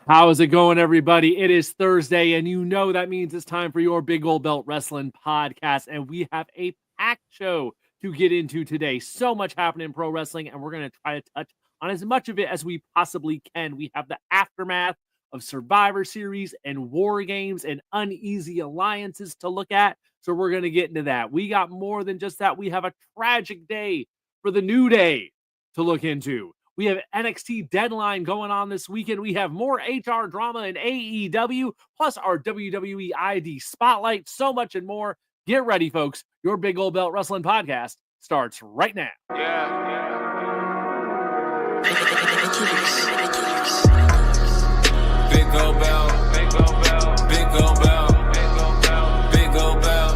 How is it going, everybody? It is Thursday, and you know that means it's time for your Big Gold Belt Wrestling podcast. And we have a packed show to get into today. So much happening in pro wrestling, and we're going to try to touch on as much of it as we possibly can. We have the aftermath of Survivor Series and War Games and uneasy alliances to look at. So we're going to get into that. We got more than just that. We have a tragic day for the New Day to look into. We have NXT Deadline going on this weekend. We have more HR drama in AEW, plus our WWE ID Spotlight, so much and more. Get ready, folks. Your Big Old Belt Wrestling podcast starts right now. Big Old Belt, Big Old Belt, Big Old Belt, Big Old Belt.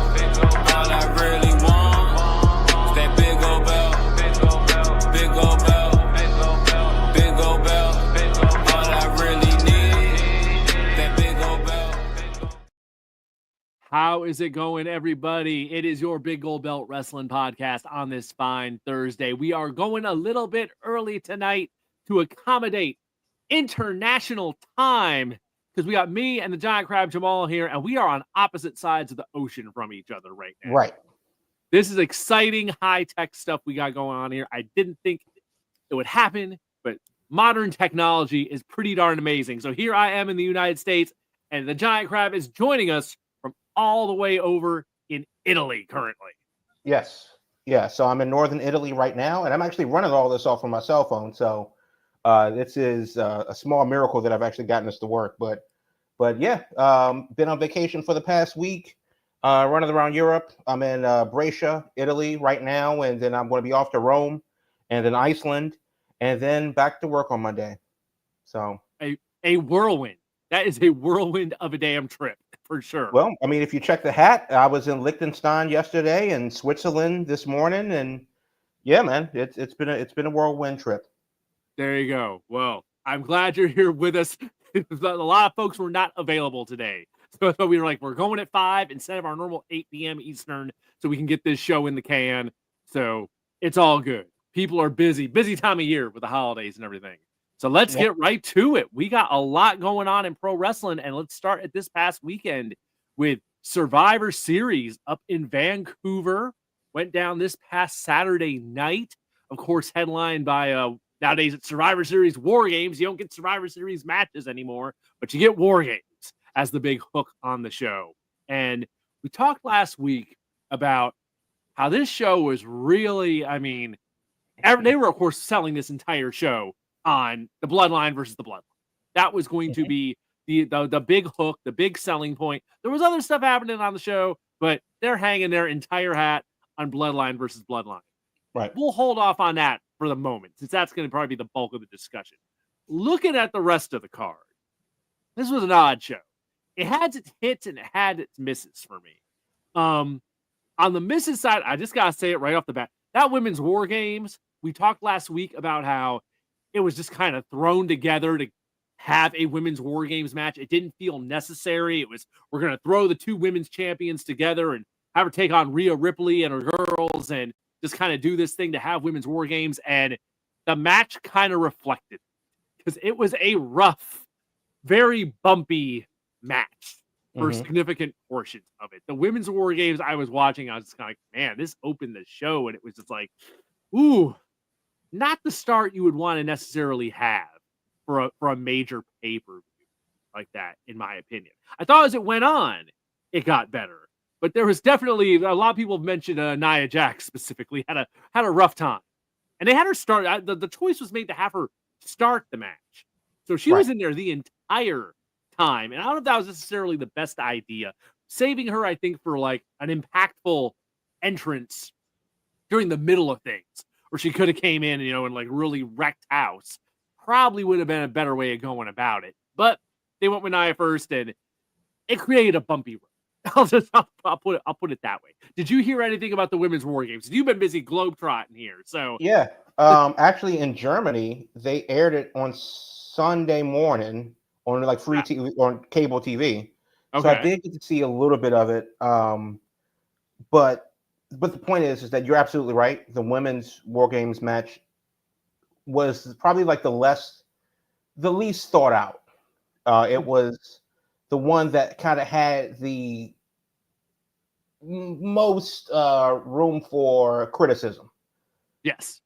All I really want is that Big Old Belt, Big Old Belt, Big Old Belt. How is it going, everybody? It is your Big Gold Belt Wrestling podcast on this fine Thursday. We are going a little bit early tonight to accommodate international time because we got me and the Giant Crab Jamal here, and we are on opposite sides of the ocean from each other right now. Right. This is exciting, high-tech stuff we got going on here. I didn't think it would happen, but modern technology is pretty darn amazing. So here I am in the United States, and the Giant Crab is joining us all the way over in Italy currently. Yes. Yeah. So I'm in northern Italy right now, and I'm actually running all this off from my cell phone. So this is a small miracle that I've actually gotten this to work. But yeah, been on vacation for the past week, running around Europe. I'm in Brescia, Italy right now, and then I'm going to be off to Rome and then Iceland, and then back to work on Monday. So a whirlwind. That is a whirlwind of a damn trip. For sure. Well, I mean, if you check the hat, I was in Liechtenstein yesterday and Switzerland this morning, and yeah, man, it's been a whirlwind trip. There you go. Well, I'm glad you're here with us. A lot of folks were not available today, so we were like, we're going at 5 instead of our normal 8 p.m. Eastern, so we can get this show in the can. So it's all good. People are busy time of year with the holidays and everything. So let's get right to it. We got a lot going on in pro wrestling, and let's start at this past weekend with Survivor Series up in Vancouver. Went down this past Saturday night. Of course, headlined by, nowadays it's Survivor Series War Games. You don't get Survivor Series matches anymore, but you get War Games as the big hook on the show. And we talked last week about how this show was really, I mean, they were, of course, selling this entire show on the Bloodline versus the Bloodline. That was going to be the big hook, the big selling point. There was other stuff happening on the show, but they're hanging their entire hat on Bloodline versus Bloodline. Right. We'll hold off on that for the moment, since that's going to probably be the bulk of the discussion. Looking at the rest of the card, this was an odd show. It had its hits and it had its misses for me. On the misses side, I just got to say it right off the bat. That Women's War Games, we talked last week about how it was just kind of thrown together to have a women's War Games match. It didn't feel necessary. It was, we're going to throw the two women's champions together and have her take on Rhea Ripley and her girls and just kind of do this thing to have women's War Games. And the match kind of reflected, because it was a rough, very bumpy match for significant portions of it. The women's War Games I was watching, I was just kind of like, man, this opened the show, and it was just like, ooh, not the start you would want to necessarily have for a major pay-per-view like that, in my opinion. I thought as it went on, it got better, but there was definitely a lot of people have mentioned Nia Jax specifically had a rough time, and they had her start. The choice was made to have her start the match, so she was in there the entire time, and I don't know if that was necessarily the best idea. Saving her, I think, for like an impactful entrance during the middle of things, or she could have came in, and like really wrecked house. Probably would have been a better way of going about it. But they went with Nia first, and it created a bumpy road. I'll put it that way. Did you hear anything about the Women's War Games? You've been busy globetrotting here, so yeah. Actually, in Germany, they aired it on Sunday morning on like free TV, on cable TV. Okay. So I did get to see a little bit of it. But the point is that you're absolutely right. The Women's War Games match was probably like the least thought out It was the one that kind of had the most room for criticism. Yes.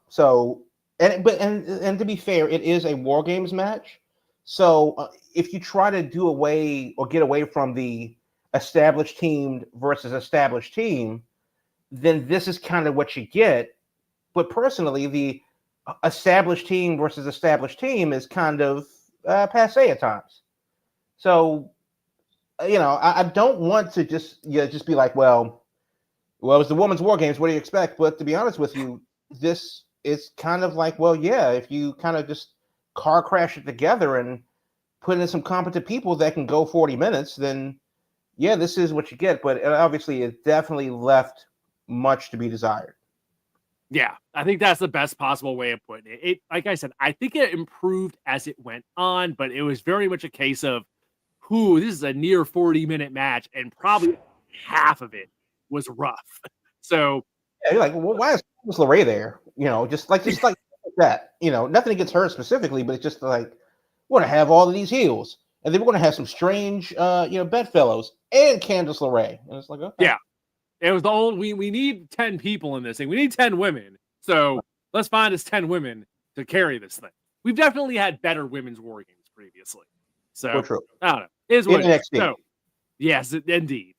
So and to be fair, it is a War Games match. So if you try to do away or get away from the established team versus established team, then this is kind of what you get. But personally, the established team versus established team is kind of passe at times. So I don't want to just be like, well, it was the women's War Games. What do you expect? But to be honest with you, this is kind of like, well, yeah, if you kind of just car crash it together and put in some competent people that can go 40 minutes, then yeah, this is what you get. But obviously, it definitely left much to be desired. Yeah, I think that's the best possible way of putting it. It, like I said, I think it improved as it went on, but it was very much a case of, this is a near 40-minute match, and probably half of it was rough. So yeah, you're like, well, why is Candice LeRae there? Just like that. Nothing against her specifically, but it's just like, we're gonna have all of these heels, and then we're gonna have some strange, bedfellows and Candice LeRae, and it's like, okay. Yeah, it was the old. We need 10 people in this thing. We need 10 women. So let's find us 10 women to carry this thing. We've definitely had better women's War Games previously. So true. I don't know. Is what in it is. NXT. So, yes,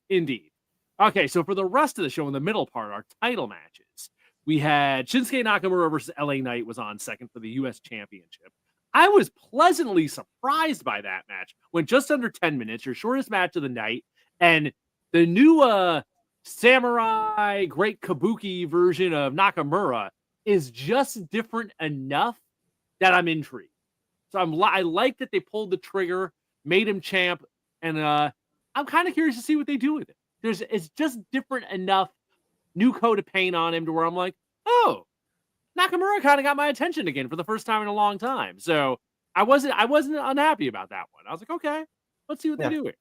indeed. Okay, so for the rest of the show, in the middle part, our title matches, we had Shinsuke Nakamura versus LA Knight was on second for the U.S. Championship. I was pleasantly surprised by that match. Went just under 10 minutes, your shortest match of the night, and the new samurai great kabuki version of Nakamura is just different enough that I'm intrigued. So I like that they pulled the trigger, made him champ, and I'm kind of curious to see what they do with it. It's just different enough, new coat of paint on him to where I'm like, oh, Nakamura kind of got my attention again for the first time in a long time. So I wasn't unhappy about that one. I was like, okay, let's see what they do here.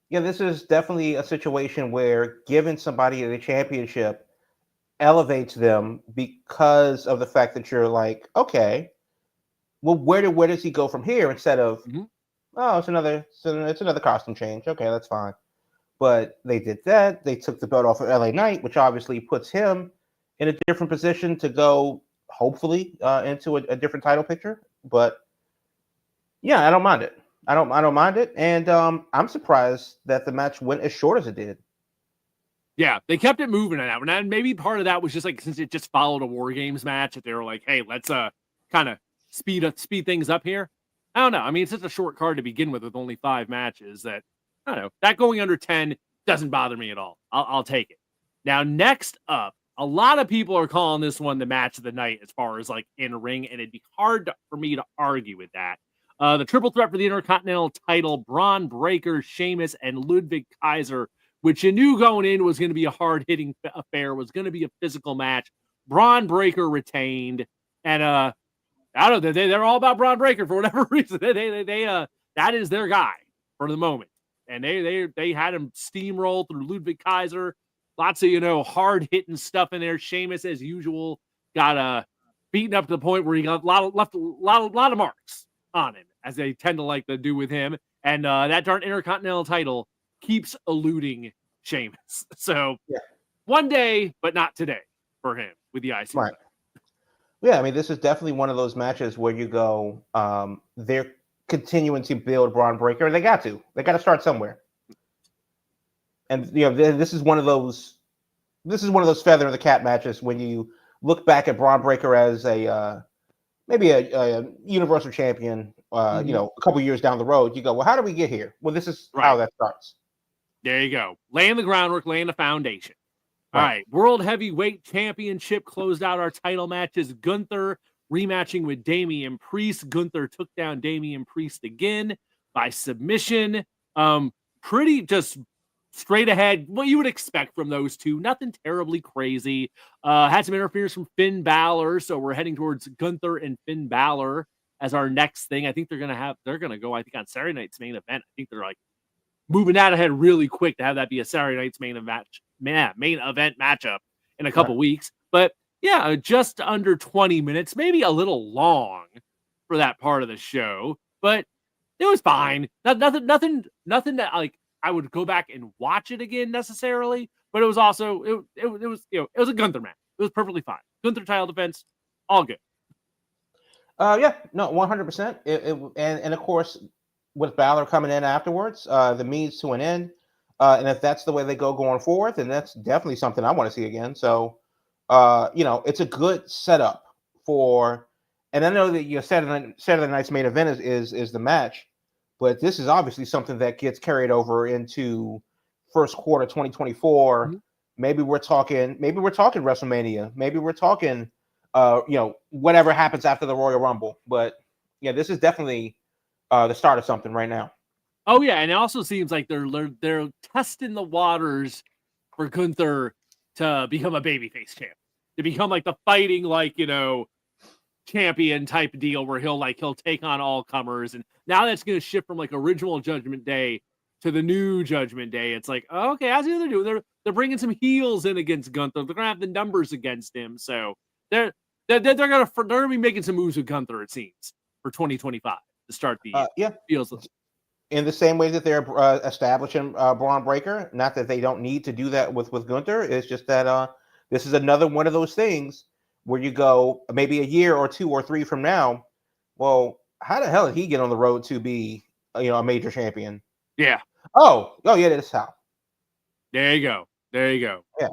Yeah, this is definitely a situation where giving somebody the championship elevates them because of the fact that you're like, okay, well, where does he go from here? Instead of, it's another costume change. Okay, that's fine. But they did that. They took the belt off of LA Knight, which obviously puts him in a different position to go, hopefully, into a different title picture. But yeah, I don't mind it. I don't mind it. And I'm surprised that the match went as short as it did. Yeah, they kept it moving on that one. And maybe part of that was just like, since it just followed a War Games match, that they were like, hey, let's kind of speed things up here. I don't know. I mean, it's just a short card to begin with only 5 matches that, I don't know, that going under 10 doesn't bother me at all. I'll take it. Now, next up, a lot of people are calling this one the match of the night as far as like in ring, and it'd be hard for me to argue with that. The triple threat for the Intercontinental title, Braun Breaker, Sheamus, and Ludwig Kaiser, which you knew going in was going to be a hard-hitting affair, was going to be a physical match. Braun Breaker retained, and I don't know, they're all about Braun Breaker for whatever reason. They that is their guy for the moment, and they had him steamroll through Ludwig Kaiser. Lots of hard-hitting stuff in there. Sheamus, as usual, got beaten up to the point where he got left a lot of marks on him, as they tend to like to do with him. And that darn Intercontinental title keeps eluding Sheamus. So one day, but not today for him with the IC. Right. Yeah, I mean, this is definitely one of those matches where you go, they're continuing to build Braun Breaker. They got to start somewhere. And this is one of those feather in the cap matches when you look back at Braun Breaker as maybe a universal champion, a couple years down the road. You go, well, how do we get here? Well, this is how that starts. There you go. Laying the groundwork, laying the foundation. All right. World Heavyweight Championship closed out our title matches. Gunther rematching with Damian Priest. Gunther took down Damian Priest again by submission. Pretty just straight ahead, what you would expect from those two. Nothing terribly crazy. Had some interference from Finn Balor, so we're heading towards Gunther and Finn Balor as our next thing. I think they're gonna go, I think, on Saturday night's main event. I think they're like moving that ahead really quick to have that be a Saturday night's main event matchup in a couple weeks. But yeah, just under 20 minutes, maybe a little long for that part of the show. But It was fine. Nothing that like I would go back and watch it again necessarily. But it was also it was it was a Gunther match. It was perfectly fine. Gunther title defense, all good. Yeah, no, 100%. And of course, with Balor coming in afterwards, the means to an end. And if that's the way they go going forward, then that's definitely something I want to see again. So, it's a good setup for. And I know that your Saturday night's main event is the match, but this is obviously something that gets carried over into first quarter 2024. Mm-hmm. Maybe we're talking WrestleMania. Maybe we're talking whatever happens after the Royal Rumble. But yeah, this is definitely the start of something right now. Oh yeah, and it also seems like they're testing the waters for Gunther to become a babyface champ, to become like the fighting champion type deal where he'll take on all comers. And now that's going to shift from like original Judgment Day to the new Judgment Day. It's like, okay, I see what they're doing. They're bringing some heels in against Gunther. They're gonna have the numbers against him, so they're gonna be making some moves with Gunther. It seems for 2025 to start the feels. In the same way that they're establishing Braun Breaker, not that they don't need to do that with Gunther. It's just that this is another one of those things where you go maybe a year or 2 or 3 from now. Well, how the hell did he get on the road to be a major champion? Yeah. Oh yeah, that's how. There you go. Yeah.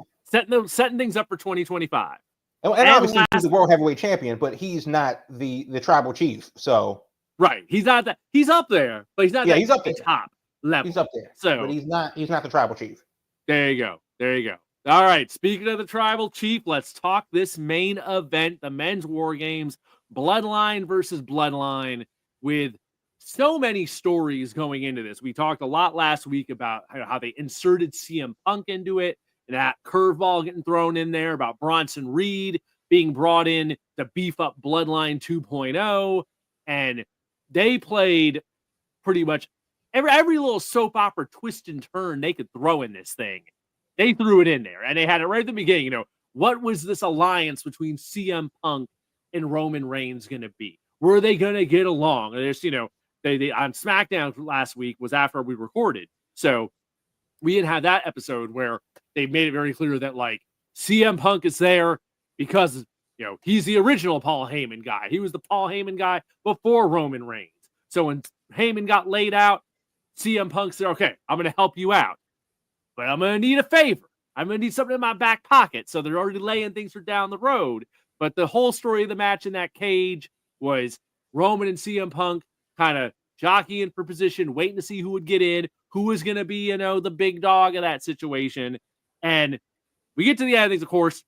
Setting things up for 2025. And obviously he's the world heavyweight champion, but he's not the tribal chief. So right, he's not that. He's up there, but he's not. Yeah, he's up there. Top level. He's up there. So, but he's not the tribal chief. There you go. All right. Speaking of the tribal chief, let's talk this main event: the men's War Games, Bloodline versus Bloodline, with so many stories going into this. We talked a lot last week about how they inserted CM Punk into it, and that curveball getting thrown in there about Bronson Reed being brought in to beef up Bloodline 2.0, and they played pretty much every little soap opera twist and turn they could throw in this thing. They threw it in there, and they had it right at the beginning. What was this alliance between CM Punk and Roman Reigns going to be? Were they going to get along? And there's, they on SmackDown last week was after we recorded, so we had that episode where they made it very clear that like CM Punk is there because he's the original Paul Heyman guy. He was the Paul Heyman guy before Roman Reigns. So when Heyman got laid out, CM Punk said, "Okay, I'm going to help you out, but I'm going to need a favor. I'm going to need something in my back pocket." So they're already laying things for down the road. But the whole story of the match in that cage was Roman and CM Punk kind of jockeying for position, waiting to see who would get in, who was going to be, the big dog of that situation. And we get to the end of things, of course,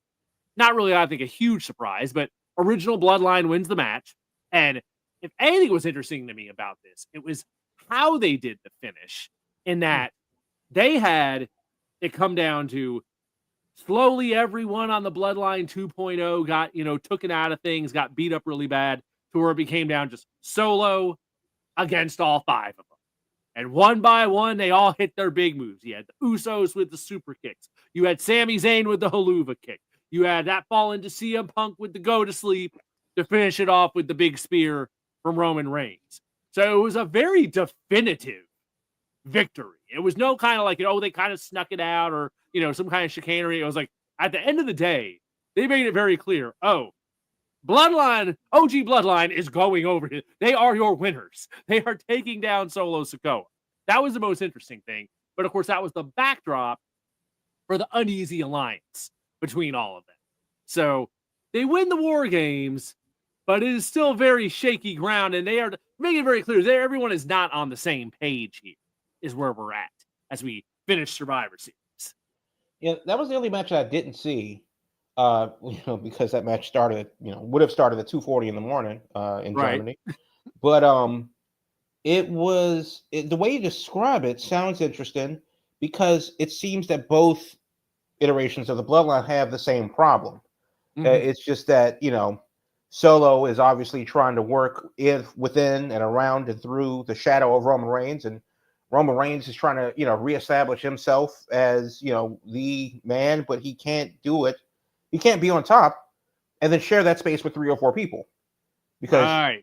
not really, I think, a huge surprise, but original Bloodline wins the match. And if anything was interesting to me about this, it was how they did the finish, in that they had it come down to slowly everyone on the Bloodline 2.0 got, taken out of things, got beat up really bad, to where it became down just Solo against all 5 of them. And one by one, they all hit their big moves. You had the Usos with the super kicks. You had Sami Zayn with the Haluva kick. You had that fall into CM Punk with the go to sleep to finish it off with the big spear from Roman Reigns. So it was a very definitive victory. It was no kind of like, they kind of snuck it out or, some kind of chicanery. It was like, at the end of the day, they made it very clear. Bloodline, OG Bloodline is going over here. They are your winners. They are taking down Solo Sikoa. That was the most interesting thing. But of course, that was the backdrop for the uneasy alliance between all of them. So they win the War Games, but it is still very shaky ground. And they are making it very clear that everyone is not on the same page here, is where we're at as we finish Survivor Series. Yeah, that was the only match I didn't see. Because that match started, would have started at 2:40 in the morning in Germany. But the way you describe it sounds interesting, because it seems that both iterations of the Bloodline have the same problem. Mm-hmm. It's just that, Solo is obviously trying to work within and around and through the shadow of Roman Reigns, and Roman Reigns is trying to, reestablish himself as, the man, but he can't do it. He can't be on top and then share that space with 3 or 4 people, because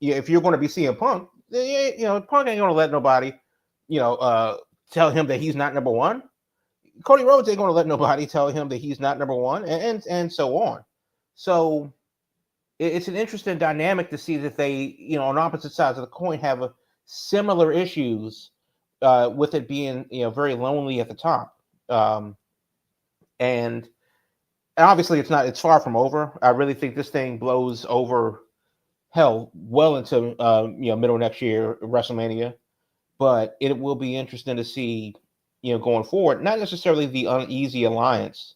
if you're going to be CM Punk, Punk ain't gonna let nobody, tell him that he's not number one. Cody Rhodes ain't gonna let nobody tell him that he's not number one, and so on. So it's an interesting dynamic to see that they, on opposite sides of the coin, have similar issues with it being, very lonely at the top. And obviously it's far from over. I really think this thing blows over well into middle next year, WrestleMania. But it will be interesting to see, going forward, not necessarily the uneasy alliance,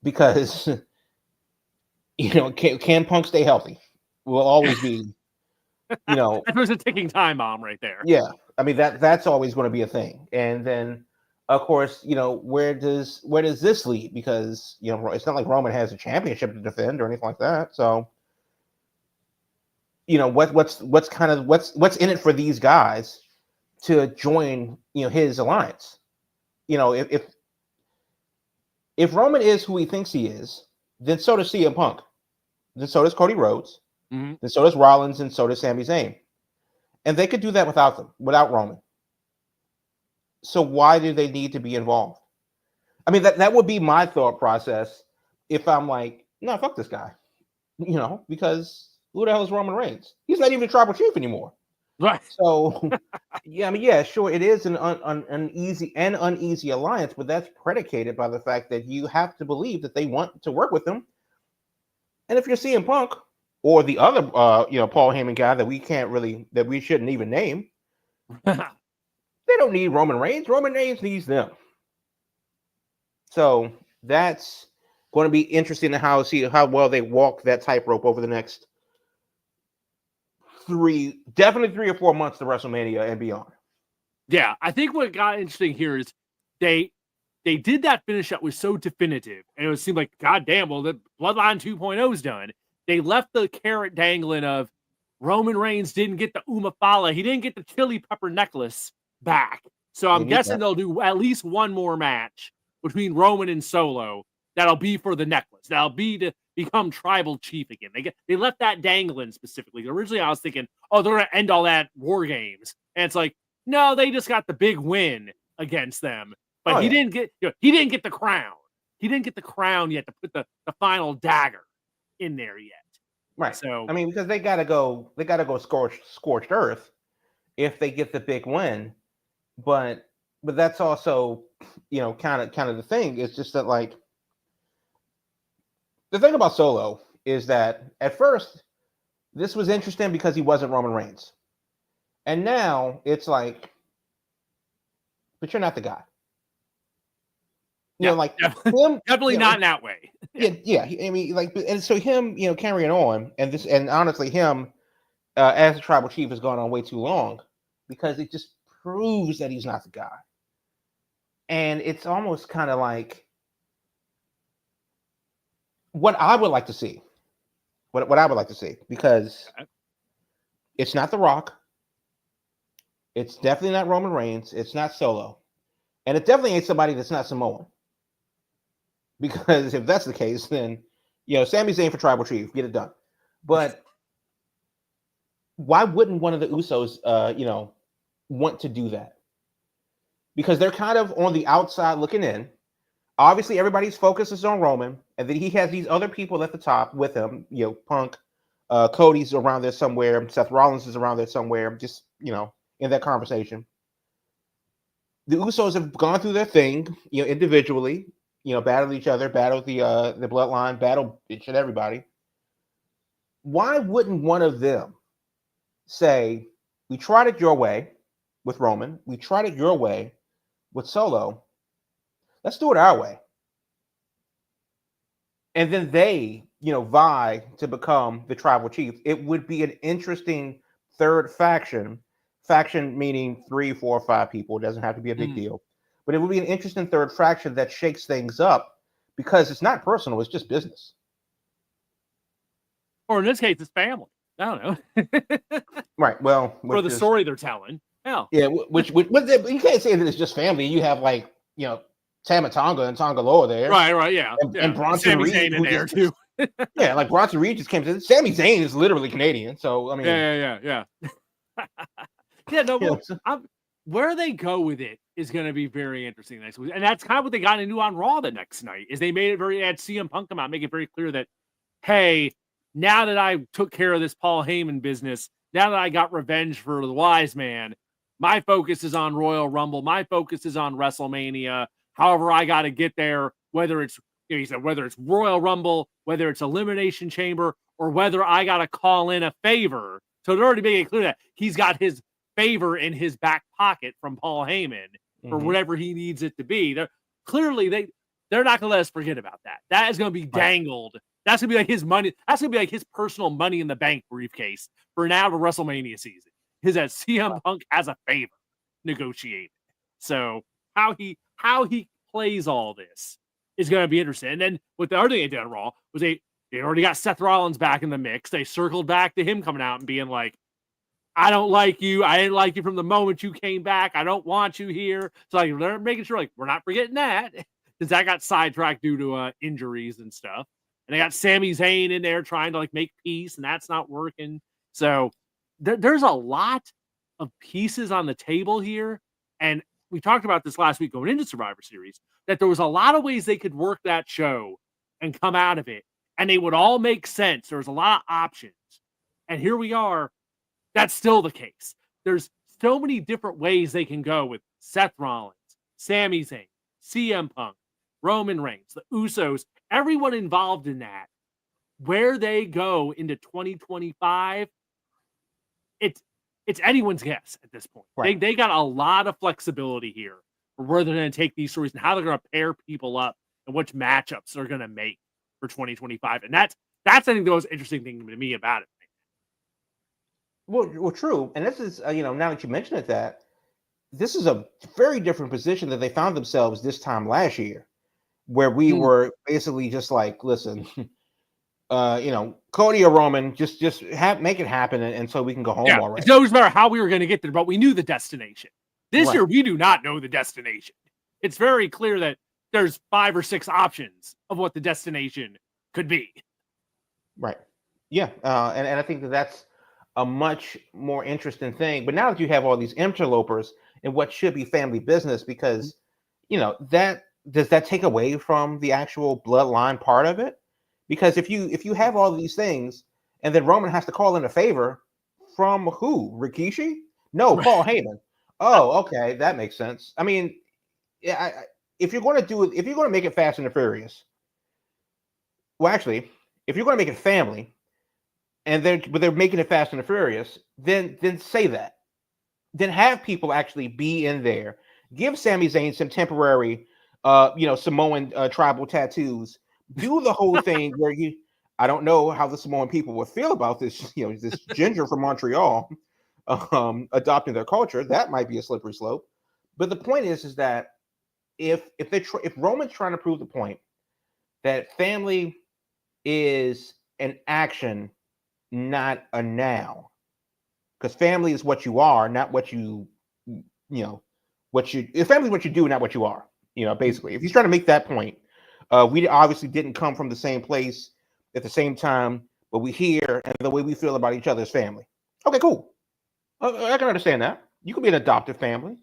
because can Punk stay healthy? Will always be, That was a ticking time bomb right there. Yeah, I mean that's always going to be a thing. And then, of course, where does this lead? Because it's not like Roman has a championship to defend or anything like that. So, what's in it for these guys to join his alliance? If Roman is who he thinks he is, then so does CM Punk. Then so does Cody Rhodes. Mm-hmm. Then so does Rollins, and so does Sami Zayn. And they could do that without Roman. So why do they need to be involved? I mean, that would be my thought process if I'm like, no, fuck this guy. Because who the hell is Roman Reigns? He's not even tribal chief anymore. Right. So, sure, it is an uneasy alliance, but that's predicated by the fact that you have to believe that they want to work with them. And if you're CM Punk or the other, Paul Heyman guy that we shouldn't even name, they don't need Roman Reigns. Roman Reigns needs them. So that's going to be interesting to see how well they walk that tightrope over the next 3 or 4 months to WrestleMania and beyond. Yeah, I think what got interesting here is they did that finish that was so definitive, and it seemed like, goddamn, well, the Bloodline 2.0 is done. They left the carrot dangling of Roman Reigns didn't get the Umafala. He didn't get the chili pepper necklace back. So I'm guessing they'll do at least one more match between Roman and Solo. That'll be for the necklace. That'll be to become tribal chief again. They left that dangling specifically. Originally, I was thinking, they're going to end all that War Games. And it's like, no, they just got the big win against them. But he didn't get the crown. He didn't get the crown yet to put the final dagger in there yet. Right. So I mean, because they gotta go scorched earth if they get the big win. But that's also, kind of the thing. It's just that, like, the thing about Solo is that at first this was interesting because he wasn't Roman Reigns. And now it's like, but you're not the guy. Definitely not in that way. Yeah. I mean, and so him, carrying on, and honestly, him as a tribal chief has gone on way too long, because it just proves that he's not the guy. And it's almost kind of like what I would like to see. What I would like to see, because it's not The Rock. It's definitely not Roman Reigns. It's not Solo. And it definitely ain't somebody that's not Samoan. Because if that's the case, then, Sami Zayn for tribal chief, get it done. But why wouldn't one of the Usos, want to do that? Because they're kind of on the outside looking in. Obviously, everybody's focus is on Roman, and then he has these other people at the top with him. Punk, Cody's around there somewhere. Seth Rollins is around there somewhere. Just, in that conversation. The Usos have gone through their thing, individually. Battled each other, battled the bloodline, battled each and everybody. Why wouldn't one of them say, we tried it your way with Roman, we tried it your way with Solo, let's do it our way. And then they, vie to become the tribal chief. It would be an interesting third faction meaning 3, 4, 5 people. It doesn't have to be a big deal. But it would be an interesting third faction that shakes things up, because it's not personal, it's just business. Or in this case, it's family. I don't know. Right. Well, for the story they're telling. Hell. Yeah, which you can't say that it's just family. You have, like, Tama Tonga and Tonga Loa there. Right, yeah. And Bronson Reed in there too. Yeah, like Bronson Reed just came to. Sami Zayn is literally Canadian, so I mean, yeah. Yeah, no, You know, well, where they go with it is going to be very interesting next week, and that's kind of what they got into on Raw the next night. Is they made it very had CM Punk come out, make it very clear that, hey, now that I took care of this Paul Heyman business, now that I got revenge for the Wise Man, my focus is on Royal Rumble. My focus is on WrestleMania. However, I got to get there, whether it's, he said, whether it's Royal Rumble, whether it's Elimination Chamber, or whether I got to call in a favor. So they're already making it clear that he's got his favor in his back pocket from Paul Heyman for whatever he needs it to be. They're not going to let us forget about that. That is going to be dangled. That's going to be like his money. That's going to be like his personal Money in the Bank briefcase for now to WrestleMania season. His as CM Punk as a favor negotiated. So how he plays all this is going to be interesting. And then what the other thing they did on Raw was they already got Seth Rollins back in the mix. They circled back to him coming out and being like, I don't like you. I didn't like you from the moment you came back. I don't want you here. So like, they're making sure like we're not forgetting that, since that got sidetracked due to injuries and stuff. And they got Sami Zayn in there trying to like make peace, and that's not working. So there's a lot of pieces on the table here. And we talked about this last week going into Survivor Series, that there was a lot of ways they could work that show and come out of it, and they would all make sense. There was a lot of options. And here we are. That's still the case. There's so many different ways they can go with Seth Rollins, Sami Zayn, CM Punk, Roman Reigns, the Usos, everyone involved in that. Where they go into 2025, it's anyone's guess at this point. Right. They got a lot of flexibility here for where they're going to take these stories and how they're going to pair people up and which matchups they're going to make for 2025. And that's I think the most interesting thing to me about it. Well, true. And this is, now that you mention it, that this is a very different position that they found themselves this time last year, where we were basically just like, listen, Cody or Roman, just make it happen, and so we can go home already. It doesn't matter how we were going to get there, but we knew the destination. This year, we do not know the destination. It's very clear that there's 5 or 6 options of what the destination could be. Right. Yeah. And I think that's a much more interesting thing. But now that you have all these interlopers in what should be family business, because that does that take away from the actual bloodline part of it? Because if you have all these things and then Roman has to call in a favor from who? Rikishi? No, Paul Heyman. Oh, okay, that makes sense. I mean, if you're going to make it Fast and the Furious, well, actually, if you're going to make it family, but they're making it Fast and the Furious, then say that. Then have people actually be in there. Give Sami Zayn some temporary, Samoan tribal tattoos. Do the whole thing where I don't know how the Samoan people would feel about this, this ginger from Montreal adopting their culture. That might be a slippery slope. But the point is that if Roman's trying to prove the point that family is an action, not a now, because family is what you are, not what family is what you do, not what you are. Basically, if he's trying to make that point, we obviously didn't come from the same place at the same time, but we here, and the way we feel about each other is family. Okay, cool. I can understand that. You can be an adoptive family.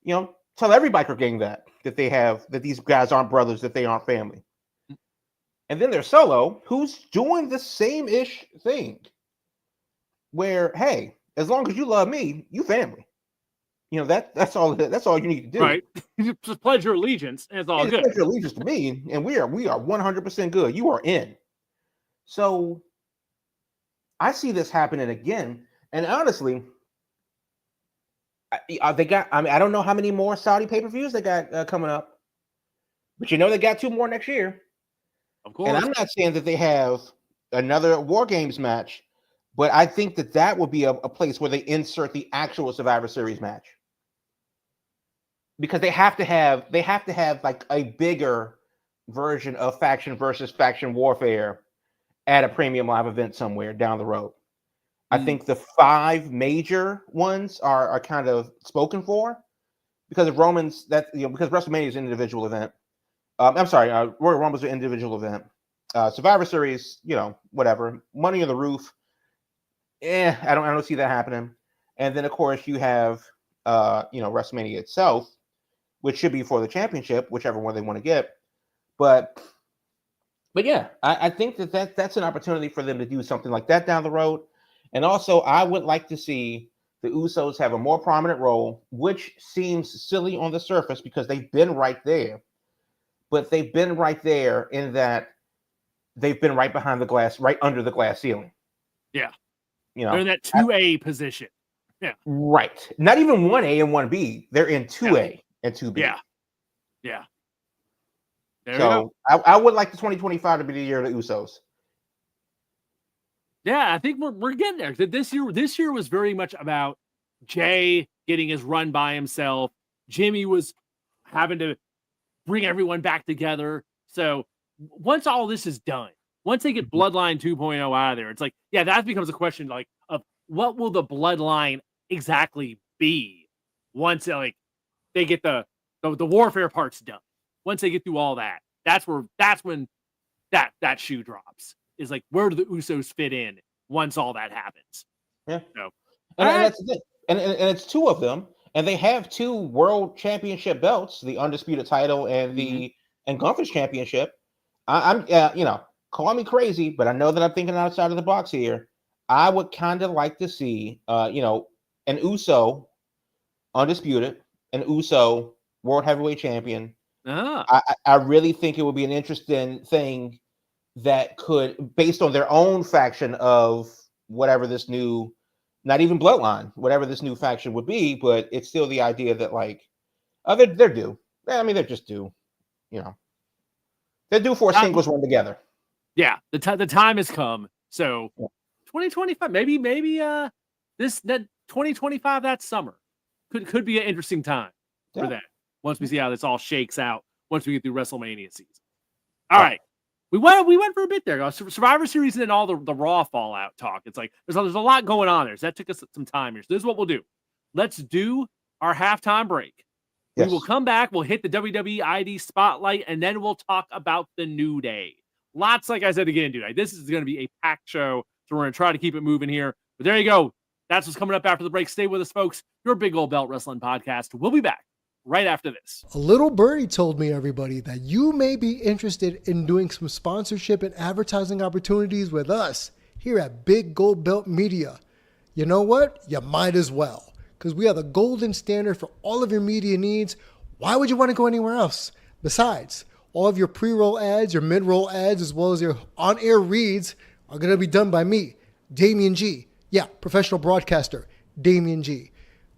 Tell every biker gang that these guys aren't brothers, that they aren't family. And then there's Solo, who's doing the same-ish thing, where, hey, as long as you love me, you family. That's all you need to do. Right. You just pledge your allegiance, and it's all good. Pledge your allegiance to me, and we are 100% good. You are in. So I see this happening again, and honestly, I don't know how many more Saudi pay-per-views they got coming up, but they got 2 more next year. Of course. And I'm not saying that they have another War Games match, but I think that would be a place where they insert the actual Survivor Series match. Because they have to have like a bigger version of faction versus faction warfare at a premium live event somewhere down the road. I think the 5 major ones are kind of spoken for, because of Roman's because WrestleMania is an individual event. Royal Rumble is an individual event. Survivor Series, whatever. Money on the Roof. I don't see that happening. And then, of course, you have, WrestleMania itself, which should be for the championship, whichever one they want to get. But yeah, I think that's an opportunity for them to do something like that down the road. And also, I would like to see the Usos have a more prominent role, which seems silly on the surface because they've been right there. But they've been right there in that they've been right behind the glass, right under the glass ceiling. Yeah. You know, they're in that 2A position. Yeah. Right. Not even 1A and 1B. They're in 2A and 2B. Yeah. Yeah. There So I would like the 2025 to be the year of the Usos. Yeah, I think we're getting there. This year was very much about Jay getting his run by himself. Jimmy was having to bring everyone back together. So once all this is done, once they get Bloodline 2.0 out of there, it's like, yeah, that becomes a question like of what will the Bloodline exactly be once they get the warfare parts done. Once they get through all that, that's when that shoe drops. Is like, where do the Usos fit in once all that happens? Yeah. So, and that's it. And it's two of them, and they have 2 world championship belts, the undisputed title and the Conference Championship. I'm call me crazy, but I know that I'm thinking outside of the box here. I would kind of like to see an Uso undisputed, an Uso world heavyweight champion. I really think it would be an interesting thing that could, based on their own faction of whatever this new, not even Bloodline, whatever this new faction would be, but it's still the idea that they're due. I mean, they're just due. They're due for a singles run together. Yeah, the time has come. So 2025, maybe this 2025 that summer could be an interesting time for that. Once we see how this all shakes out, once we get through WrestleMania season. All right. We went for a bit there. Survivor Series and then all the Raw Fallout talk. It's like there's a lot going on there. So that took us some time here. So this is what we'll do. Let's do our halftime break. Yes. We will come back. We'll hit the WWE ID spotlight, and then we'll talk about the New Day. Lots, like I said, to get into. This is going to be a packed show, so we're going to try to keep it moving here. But there you go. That's what's coming up after the break. Stay with us, folks. Your Big Old Belt Wrestling Podcast. We'll be back right after this. A little birdie told me, everybody, that you may be interested in doing some sponsorship and advertising opportunities with us here at Big Gold Belt Media. You know what? You might as well, because we are the golden standard for all of your media needs. Why would you want to go anywhere else? Besides, all of your pre-roll ads, your mid-roll ads, as well as your on-air reads are going to be done by me, Damian G. Yeah, professional broadcaster, Damian G.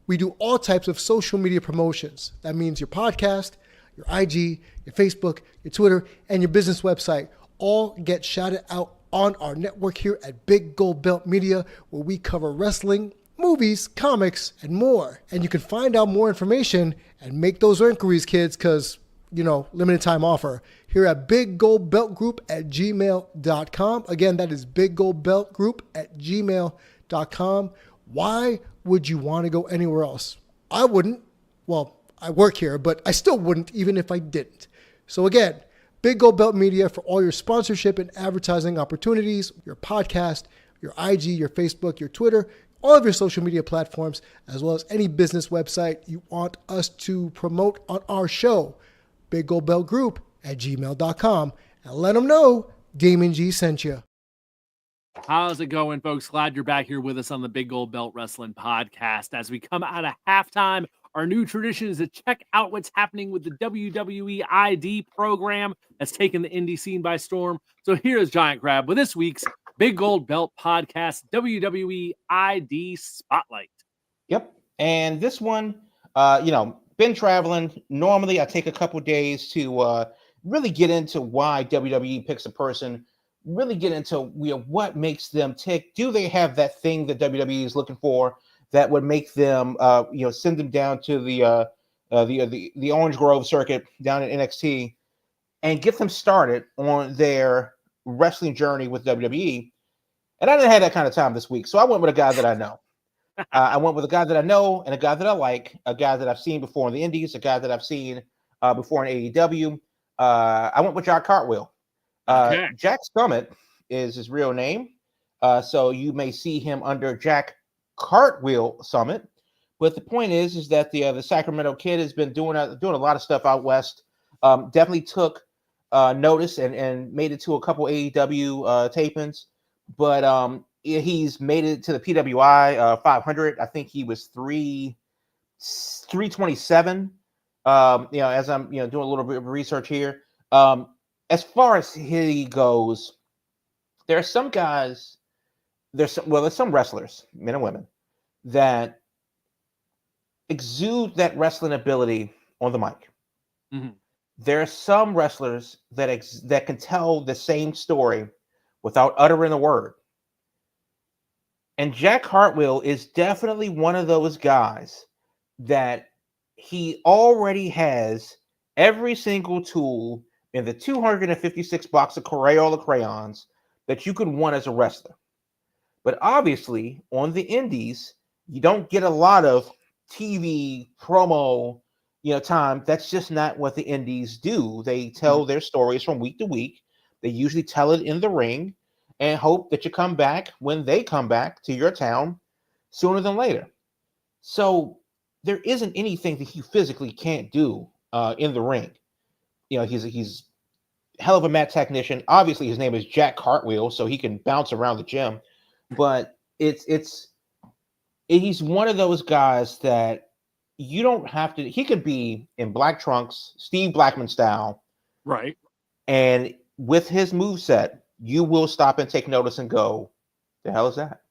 We do all types of social media promotions. That means your podcast, your IG, your Facebook, your Twitter, and your business website all get shouted out on our network here at Big Gold Belt Media, where we cover wrestling, movies, comics, and more. And you can find out more information and make those inquiries, kids, because, limited time offer here at biggoldbeltgroup@gmail.com. Again, that is biggoldbeltgroup@gmail.com. Why would you want to go anywhere else? I wouldn't. Well, I work here, but I still wouldn't even if I didn't. So again, Big Gold Belt Media for all your sponsorship and advertising opportunities, your podcast, your IG, your Facebook, your Twitter, all of your social media platforms, as well as any business website you want us to promote on our show. biggoldbeltgroup@gmail.com, and let them know Damon G sent you. How's it going, folks? Glad you're back here with us on the Big Gold Belt Wrestling Podcast. As we come out of halftime, our new tradition is to check out what's happening with the WWE ID program that's taken the indie scene by storm. So here's Giant Crab with this week's Big Gold Belt Podcast WWE ID Spotlight. Yep. And this one, been traveling. Normally, I take a couple days to really get into why WWE picks a person, really get into what makes them tick. Do they have that thing that WWE is looking for that would make them, send them down to the Orange Grove circuit down at NXT and get them started on their wrestling journey with WWE? And I didn't have that kind of time this week, so I went with a guy that I know. I went with a guy that I know and a guy that I like, a guy that I've seen before in the Indies, a guy that I've seen before in AEW. I went with Jack Cartwheel. Okay. Jack Summit is his real name, so you may see him under Jack Cartwheel Summit. But the point is that the Sacramento Kid has been doing a lot of stuff out west. Definitely took notice and made it to a couple AEW tapings. But he's made it to the PWI 500. I think he was 327. As I'm doing a little bit of research here. As far as he goes, there are some guys. There's some wrestlers, men and women, that exude that wrestling ability on the mic. Mm-hmm. There are some wrestlers that can tell the same story without uttering a word. And Jack Hartwell is definitely one of those guys that he already has every single tool in the 256 box of Crayola crayons that you could want as a wrestler. But obviously, on the indies, you don't get a lot of TV promo, time. That's just not what the indies do. They tell their stories from week to week. They usually tell it in the ring and hope that you come back when they come back to your town sooner than later. So there isn't anything that he physically can't do in the ring. He's a hell of a mat technician. Obviously, his name is Jack Cartwheel, so he can bounce around the gym. But he's one of those guys that you don't have to. He could be in black trunks, Steve Blackman style, right? And with his moveset, you will stop and take notice and go, "The hell is that?"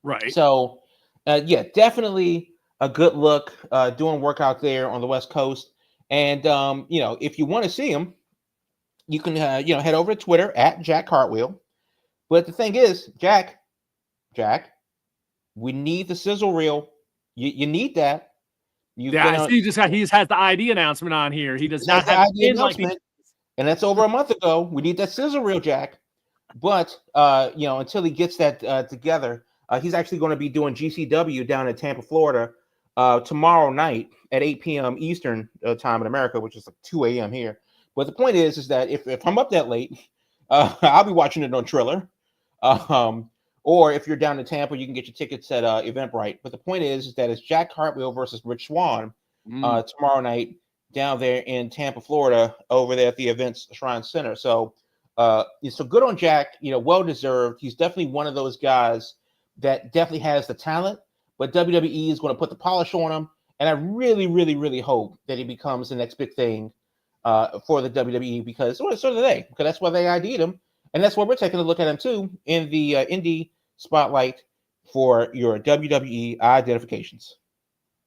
Right. So, definitely a good look. Doing work out there on the West Coast, and if you want to see him, you can head over to Twitter at Jack Cartwheel. But the thing is, Jack, we need the sizzle reel. You need that. I see. He just has the ID announcement on here. He does not have the ID announcement, and that's over a month ago. We need that sizzle reel, Jack. But until he gets that together, he's actually going to be doing GCW down in Tampa, Florida, tomorrow night at 8 p.m. Eastern time in America, which is like 2 a.m. here. But the point is that if I'm up that late, I'll be watching it on Triller. Or if you're down in Tampa, you can get your tickets at Eventbrite. But the point is that it's Jack Cartwheel versus Rich Swann tomorrow night down there in Tampa, Florida, over there at the Events Shrine Center. So good on Jack. Well deserved. He's definitely one of those guys that definitely has the talent, but WWE is going to put the polish on him. And I really, really, really hope that he becomes the next big thing for the WWE, because so do they. Because that's why they ID'd him, and that's why we're taking a look at him too in the indie spotlight for your WWE identifications.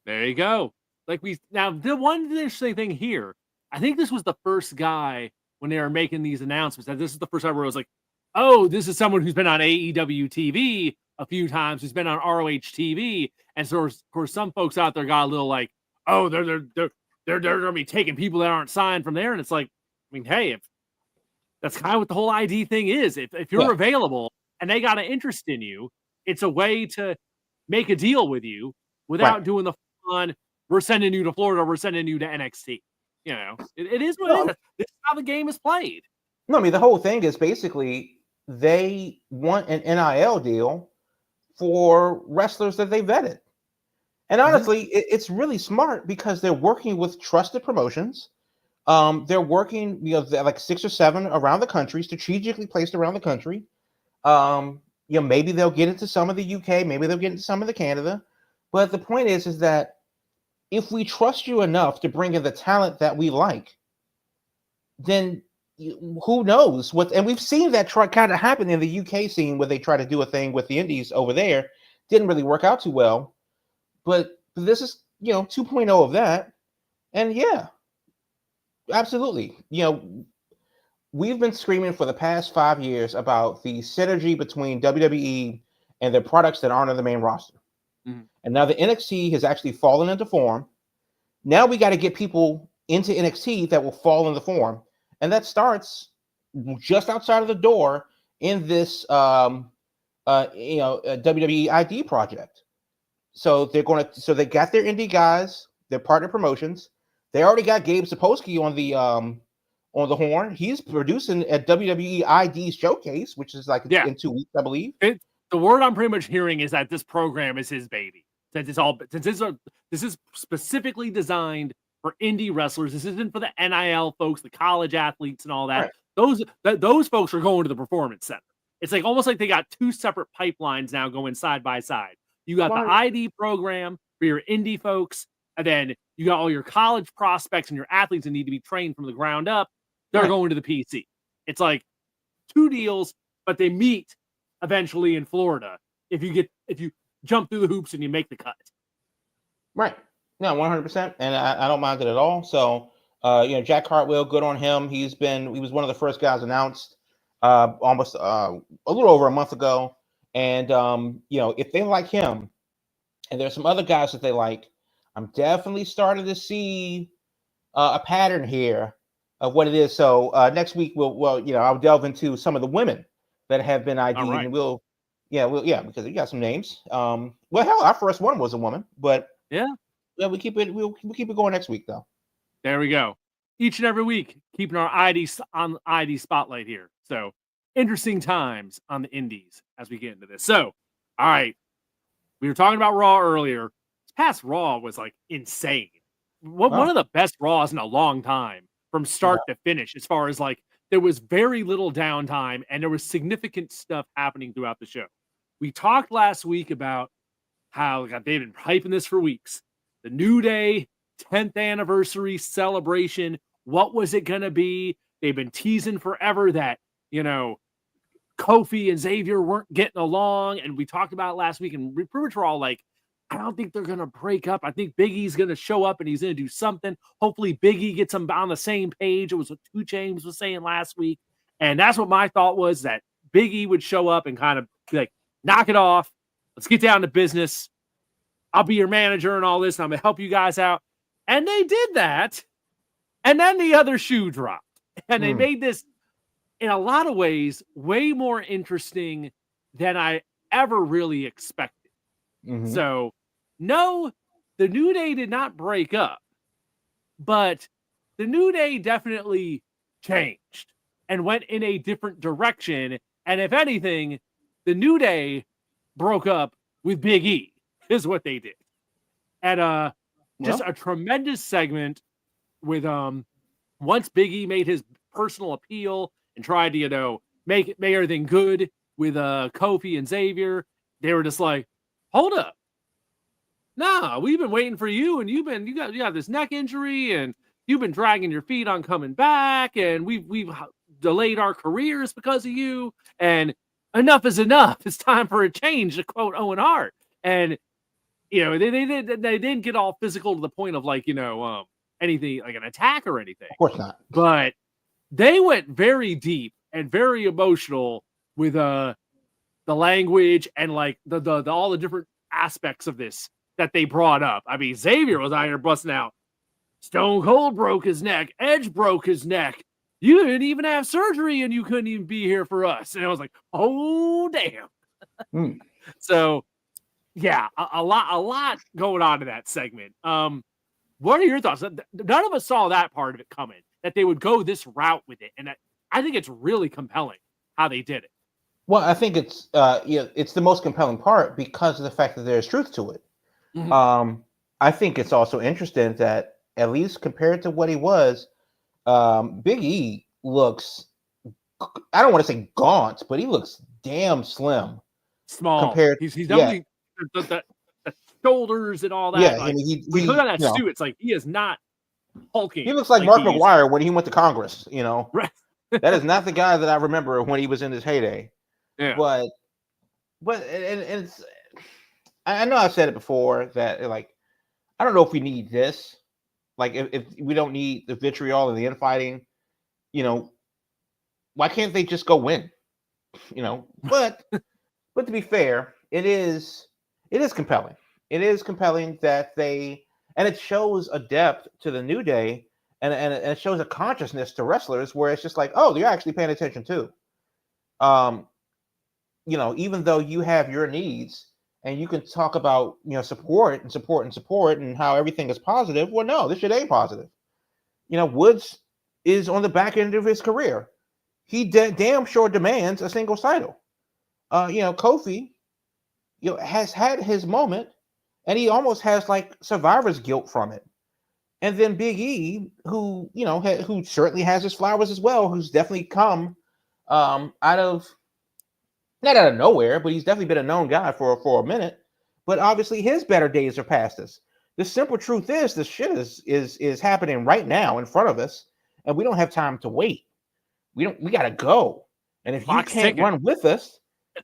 There you go. The one interesting thing here, I think this was the first guy when they were making these announcements, that this is the first time where I was like, oh, this is someone who's been on AEW TV a few times, who's been on ROH TV. And so, of course, some folks out there got a little like, oh, they're going to be taking people that aren't signed from there. And it's like, I mean, hey, if that's kind of what the whole ID thing is. If you're available and they got an interest in you, it's a way to make a deal with you without doing the fun, we're sending you to Florida, we're sending you to NXT. It is what it is. This is how the game is played. No, I mean, the whole thing is basically they want an NIL deal for wrestlers that they vetted. And honestly, it's really smart because they're working with trusted promotions. They're working, like 6 or 7 around the country, strategically placed around the country. Maybe they'll get into some of the UK, maybe they'll get into some of the Canada. But the point is that if we trust you enough to bring in the talent that we like, then who knows what? And we've seen that kind of happen in the UK scene where they try to do a thing with the indies over there. Didn't really work out too well. But this is, 2.0 of that. And yeah, absolutely. We've been screaming for the past 5 years about the synergy between WWE and their products that aren't on the main roster. Mm-hmm. And now the NXT has actually fallen into form. Now we got to get people into NXT that will fall into form. And that starts just outside of the door in this WWE ID project. So they got their indie guys, their partner promotions. They already got Gabe Sapolsky on the horn. He's producing a WWE ID showcase, which is in 2 weeks, I believe. The word I'm pretty much hearing is that this program is his baby. Since this is specifically designed for indie wrestlers. This isn't for the NIL folks, the college athletes, and all that. Right. Those folks are going to the performance center. It's like almost like they got two separate pipelines now going side by side. You got the ID program for your indie folks, and then you got all your college prospects and your athletes that need to be trained from the ground up. They're going to the PC. It's like two deals, but they meet eventually in Florida if you jump through the hoops and you make the cut. Right. No, 100%. And I don't mind it at all. So, Jack Hartwell, good on him. He was one of the first guys announced almost a little over a month ago. And, if they like him and there's some other guys that they like, I'm definitely starting to see a pattern here of what it is. So next week, I'll delve into some of the women that have been ID'd, right. And because you got some names. Hell, our first one was a woman, but we'll keep it going next week though. There we go. Each and every week, keeping our ID on ID spotlight here. So interesting times on the indies as we get into this. So, all right, we were talking about Raw earlier. This past Raw was like insane. One of the best Raws in a long time from start to finish. As far as like there was very little downtime and there was significant stuff happening throughout the show. We talked last week about how they've been hyping this for weeks. The New Day 10th anniversary celebration. What was it going to be? They've been teasing forever that, Kofi and Xavier weren't getting along. And we talked about it last week and we pretty much were all like, I don't think they're going to break up. I think Big E's going to show up and he's going to do something. Hopefully Big E gets them on the same page. It was what 2 Chainz was saying last week. And that's what my thought was, that Big E would show up and kind of be like, knock it off. Let's get down to business. I'll be your manager and all this, and I'm going to help you guys out. And they did that. And then the other shoe dropped. And they made this, in a lot of ways, way more interesting than I ever really expected. Mm-hmm. So, no, the New Day did not break up. But the New Day definitely changed and went in a different direction. And if anything, the New Day broke up with Big E, is what they did. And just a tremendous segment with once Big E made his personal appeal and tried to, make everything good with Kofi and Xavier, they were just like, hold up. Nah, we've been waiting for you, and you got this neck injury, and you've been dragging your feet on coming back, and we've delayed our careers because of you, and enough is enough. It's time for a change, to quote Owen Hart. And they didn't get all physical to the point of like anything like an attack or anything. Of course not. But they went very deep and very emotional with the language and like the all the different aspects of this that they brought up. I mean, Xavier was out here busting out. Stone Cold broke his neck. Edge broke his neck. You didn't even have surgery and you couldn't even be here for us. And I was like, oh, damn. So, yeah, a lot going on in that segment. What are your thoughts? None of us saw that part of it coming, that they would go this route with it. And I think it's really compelling how they did it. Well, I think it's the most compelling part because of the fact that there's truth to it. Mm-hmm. I think it's also interesting that at least compared to what he was, Big E looks, I don't want to say gaunt, but he looks damn slim. Small. He's definitely the shoulders and all that. Yeah, like, he look at that suit. It's like he is not hulking. He looks like Mark McGuire when he went to Congress. Right. That is not the guy that I remember when he was in his heyday. Yeah. But it's, I know I've said it before that like I don't know if we need this. Like if we don't need the vitriol and the infighting, why can't they just go win? But to be fair, it is compelling. It is compelling that and it shows a depth to the New Day and it shows a consciousness to wrestlers where it's just like, oh, you're actually paying attention too. Even though you have your needs and you can talk about, support and how everything is positive. Well, no, this shit ain't positive. Woods is on the back end of his career. He damn sure demands a singles title. Kofi has had his moment, and he almost has like survivor's guilt from it. And then Big E, who who certainly has his flowers as well, who's definitely come out of not out of nowhere, but he's definitely been a known guy for a minute. But obviously, his better days are past us. The simple truth is, this shit is happening right now in front of us, and we don't have time to wait. We gotta go. And if you can't run with us,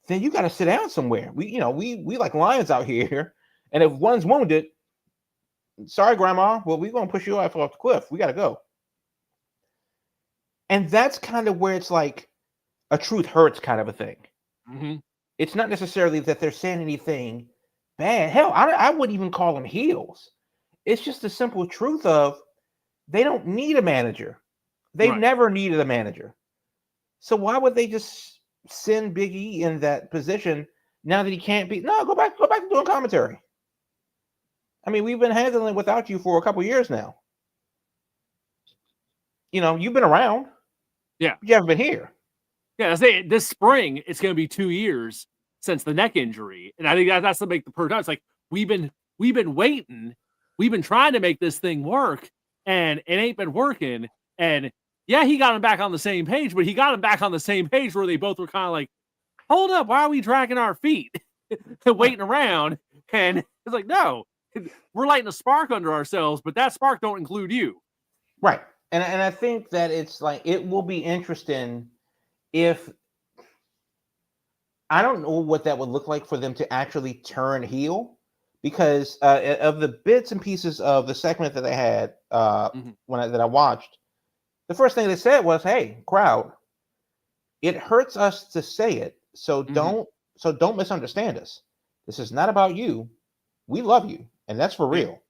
then you gotta sit down somewhere. We like lions out here, and if one's wounded, sorry, Grandma, well, we're gonna push you off the cliff. We gotta go. And that's kind of where it's like a truth hurts kind of a thing. Mm-hmm. It's not necessarily that they're saying anything bad. Hell, I wouldn't even call them heels. It's just the simple truth of they don't need a manager. They've never needed a manager. So why would they just send Big E in that position now that he can't be? No, go back to doing commentary. I mean, we've been handling it without you for a couple years now. You've been around. Yeah. But you haven't been here. Yeah, I say this spring it's going to be 2 years since the neck injury, and I think that's to make the per time. It's like we've been waiting, we've been trying to make this thing work, and it ain't been working. And yeah, he got him back on the same page, but he got him back on the same page where they both were kind of like, "Hold up, why are we dragging our feet, waiting around?" And it's like, no, we're lighting a spark under ourselves, but that spark don't include you, right? And I think that it's like it will be interesting. If I don't know what that would look like for them to actually turn heel, because of the bits and pieces of the segment that they had that I watched, the first thing they said was, "Hey, crowd, it hurts us to say it, so don't misunderstand us. This is not about you. We love you, and that's for real."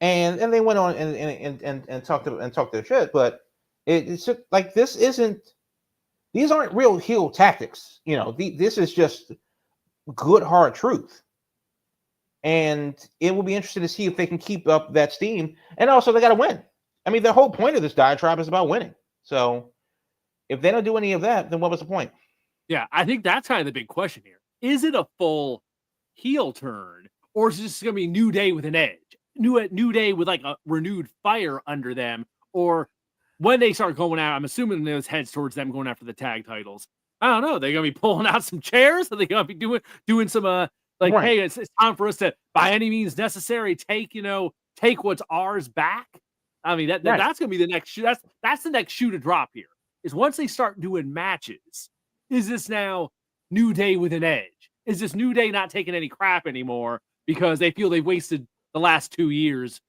And they went on and talked their shit, but it's like this isn't. These aren't real heel tactics. This is just good, hard truth. And it will be interesting to see if they can keep up that steam. And also, they got to win. I mean, the whole point of this diatribe is about winning. So if they don't do any of that, then what was the point? Yeah, I think that's kind of the big question here. Is it a full heel turn, or is this going to be New Day with an edge? New Day with like a renewed fire under them, or when they start going out, I'm assuming those heads towards them going after the tag titles. I don't know. They're going to be pulling out some chairs. Are they going to be doing some hey, it's time for us to, by any means necessary, take what's ours back. I mean, that's going to be the next shoe. That's the next shoe to drop here. Is once they start doing matches, is this now New Day with an edge? Is this New Day not taking any crap anymore because they feel they've wasted the last 2 years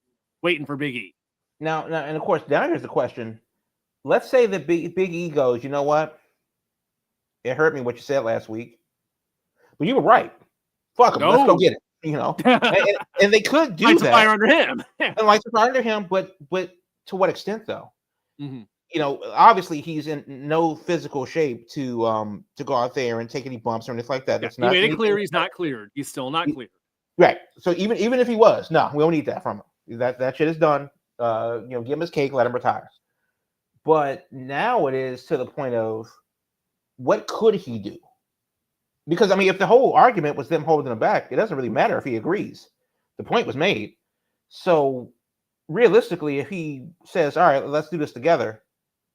waiting for Big E? Now, and of course, now here's the question. Let's say that Big E goes, you know what? It hurt me what you said last week. But you were right. Fuck him. Let's go get it. And they could do lights that. Fire under him. And lights a fire under him, but to what extent though? Mm-hmm. Obviously he's in no physical shape to go out there and take any bumps or anything like that. That's he made it clear he's not cleared. He's still not cleared. Right. So even if he was, no, we don't need that from him. That shit is done. Give him his cake, let him retire. But now it is to the point of what could he do? Because I mean, if the whole argument was them holding him back, it doesn't really matter if he agrees. The point was made. So realistically, if he says, "All right, let's do this together,"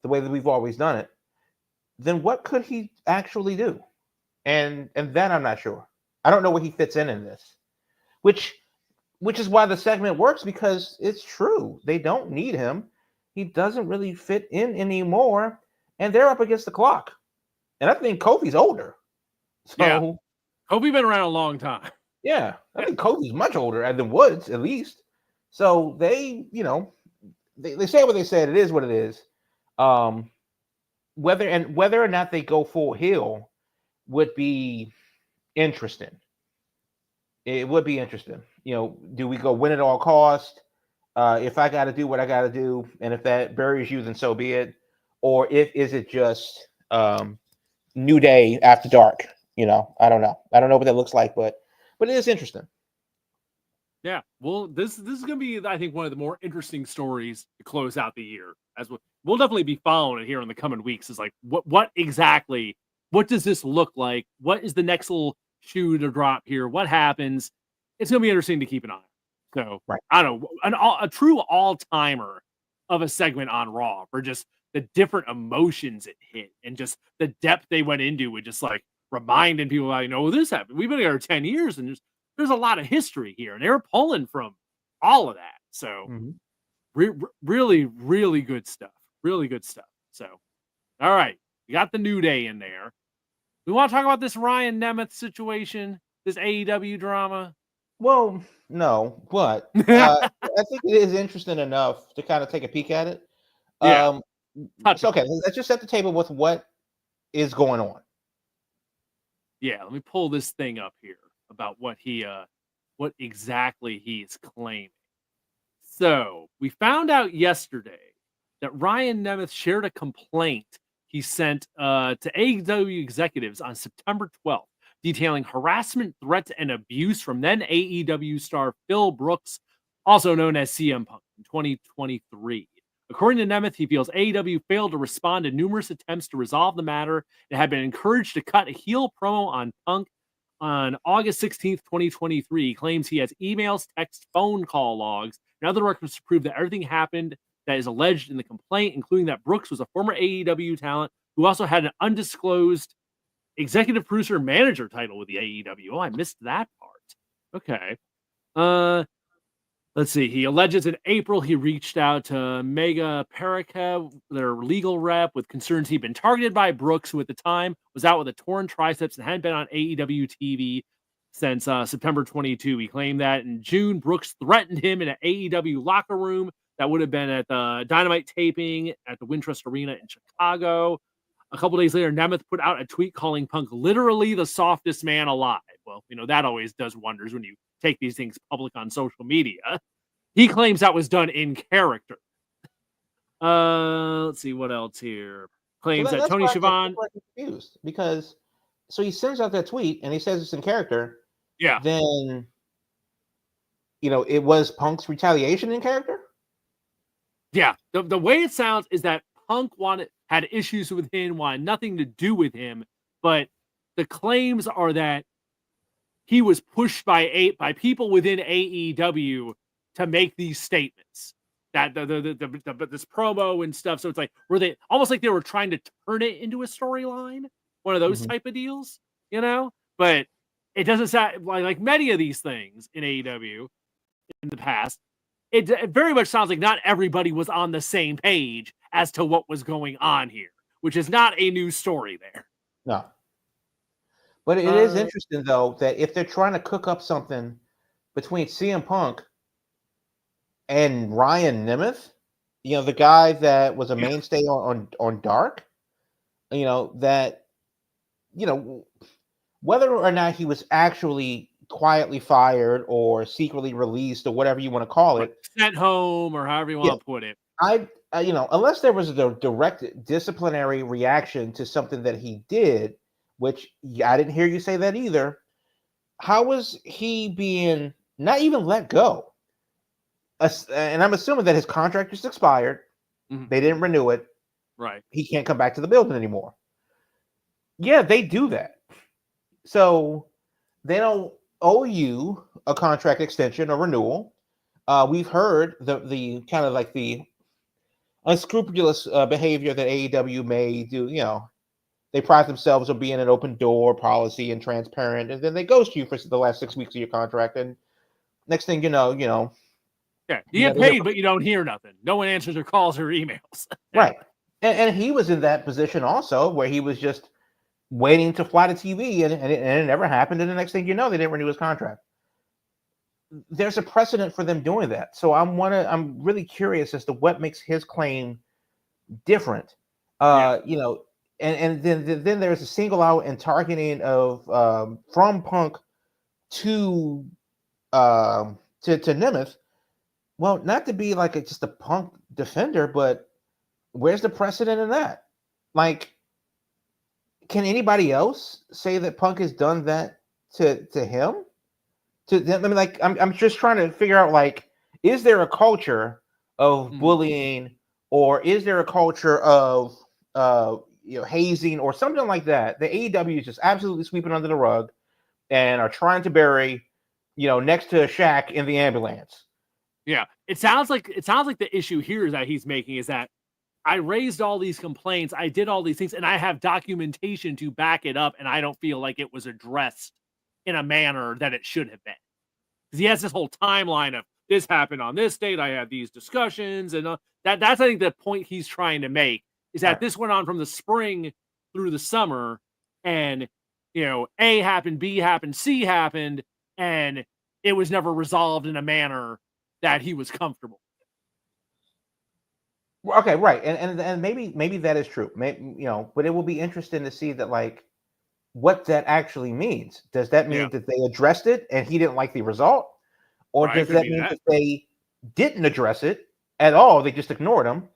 the way that we've always done it, then what could he actually do? And then I'm not sure. I don't know where he fits in this, which is why the segment works, because it's true. They don't need him. He doesn't really fit in anymore, and they're up against the clock. And I think Kofi's older. So, yeah. Kofi been around a long time. Yeah, I think Kofi's much older than Woods, at least. So they say what they said. It is what it is. Whether or not they go full heel would be interesting. It would be interesting. Do we go win at all cost? If I got to do what I got to do, and if that buries you, then so be it. Or is it just New Day after dark? I don't know. I don't know what that looks like, but it is interesting. Yeah. Well, this is going to be, I think, one of the more interesting stories to close out the year. As we'll definitely be following it here in the coming weeks. Is like what exactly? What does this look like? What is the next little shoe to drop here? What happens? It's going to be interesting to keep an eye on. So, Right. I don't know, a true all-timer of a segment on Raw for just the different emotions it hit and just the depth they went into with just like reminding people about, this happened. We've been here 10 years and there's a lot of history here. And they were pulling from all of that. So, really, really good stuff. Really good stuff. So, all right. You got the New Day in there. We want to talk about this Ryan Nemeth situation, this AEW drama. Well, no, but I think it is interesting enough to kind of take a peek at it. Yeah. It's okay. Let's just set the table with what is going on. Yeah, let me pull this thing up here about what exactly he's claiming. So we found out yesterday that Ryan Nemeth shared a complaint he sent to AEW executives on September 12th, detailing harassment, threats, and abuse from then AEW star Phil Brooks, also known as CM Punk, in 2023. According to Nemeth, he feels AEW failed to respond to numerous attempts to resolve the matter and had been encouraged to cut a heel promo on Punk on August 16th, 2023. He claims he has emails, texts, phone call logs, and other records to prove that everything happened that is alleged in the complaint, including that Brooks was a former AEW talent who also had an undisclosed executive producer manager title with the AEW. Oh, I missed that part. Okay. Let's see. He alleges in April he reached out to Mega Perica, their legal rep, with concerns he'd been targeted by Brooks, who at the time was out with a torn triceps and hadn't been on AEW TV since September 22. He claimed that in June, Brooks threatened him in an AEW locker room that would have been at the Dynamite taping at the Wintrust Arena in Chicago. A couple days later, Nemeth put out a tweet calling Punk literally the softest man alive. Well, that always does wonders when you take these things public on social media. He claims that was done in character. Let's see what else here. Claims that Tony Schiavone confused because he sends out that tweet and he says it's in character. Yeah. Then it was Punk's retaliation in character. Yeah. The way it sounds is that Punk had issues with him, wanted nothing to do with him, but the claims are that he was pushed by people within AEW to make these statements, that this promo and stuff. So it's like, were they almost like they were trying to turn it into a storyline, one of those type of deals, But it doesn't sound like many of these things in AEW in the past. It very much sounds like not everybody was on the same page as to what was going on here, which is not a new story there. No. But it is interesting, though, that if they're trying to cook up something between CM Punk and Ryan Nemeth, the guy that was a mainstay on Dark, that, whether or not he was actually quietly fired or secretly released or whatever you want to call it, sent home or however you want to put it. Unless there was a direct disciplinary reaction to something that he did, which I didn't hear you say that either. How was he being not even let go? And I'm assuming that his contract just expired. Mm-hmm. They didn't renew it. Right. He can't come back to the building anymore. Yeah, they do that. So they don't owe you a contract extension or renewal. We've heard the kind of like the unscrupulous behavior that AEW may do. They pride themselves on being an open door policy and transparent, and then they ghost you for the last 6 weeks of your contract. And next thing you know, yeah, you get paid, but you don't hear nothing. No one answers your calls or emails. Right. And he was in that position also, where he was just waiting to fly to TV, and it never happened. And the next thing you know, they didn't renew his contract. There's a precedent for them doing that. So I'm really curious as to what makes his claim different. And then there's a single out and targeting of from Punk to Nemeth. Well, not to be like just a Punk defender, but where's the precedent in that? Like, can anybody else say that Punk has done that to him? I'm just trying to figure out, like, is there a culture of bullying, or is there a culture of hazing or something like that? The AEW is just absolutely sweeping under the rug, and are trying to bury, next to a shack in the ambulance. Yeah, it sounds like the issue here is that he's making is that I raised all these complaints, I did all these things, and I have documentation to back it up, and I don't feel like it was addressed in a manner that it should have been. Because he has this whole timeline of this happened on this date, I had these discussions, and that's I think the point he's trying to make is that this went on from the spring through the summer, and A happened, B happened, C happened, and it was never resolved in a manner that he was comfortable. Okay, right, and maybe that is true. Maybe, but it will be interesting to see that, like, what that actually means. Does that mean that they addressed it and he didn't like the result, or does that mean that they didn't address it at all? They just ignored him,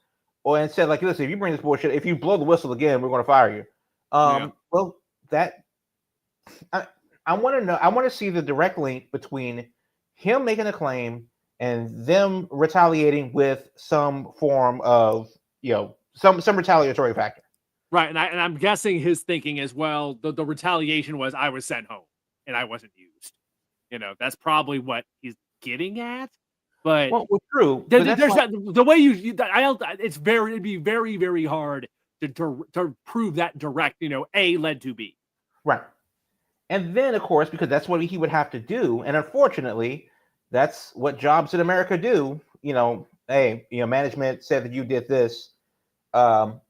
and said, like, listen, if you bring this bullshit, if you blow the whistle again, we're going to fire you. Well, that I want to know. I want to see the direct link between him making a claim and them retaliating with some form of, some retaliatory factor. Right, and I'm guessing his thinking as well, the retaliation was I was sent home and I wasn't used. That's probably what he's getting at. But true. There's the way it'd be very, very hard to prove that direct, A led to B. Right. And then, of course, because that's what he would have to do, and unfortunately, that's what jobs in America do. Hey, management said that you did this. We're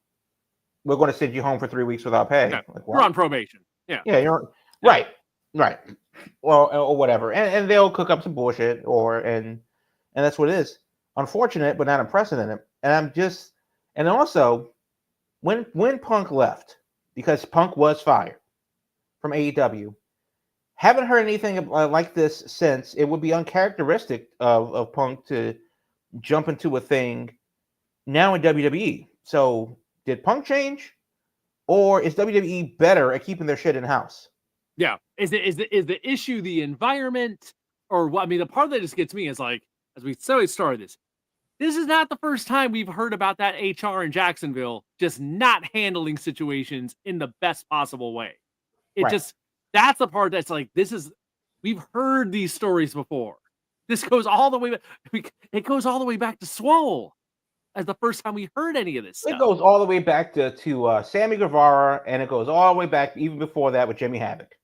going to send you home for 3 weeks without pay. Yeah. Like, you're on probation. Yeah. Yeah, you're right. Well, or whatever, and they'll cook up some bullshit, and that's what it is. Unfortunate, but not unprecedented. And also, when Punk left, because Punk was fired from AEW. Haven't heard anything like this since. It would be uncharacteristic of Punk to jump into a thing now in WWE. So did Punk change, or is WWE better at keeping their shit in house? Yeah, is the issue the environment, or what? I mean, the part that just gets me is, like, as we started this is not the first time we've heard about that HR in Jacksonville just not handling situations in the best possible way. That's the part that's like, we've heard these stories before. This goes all the way back. It goes all the way back to Swole as the first time we heard any of this stuff. It goes all the way back to Sammy Guevara, and it goes all the way back even before that with Jimmy Havoc.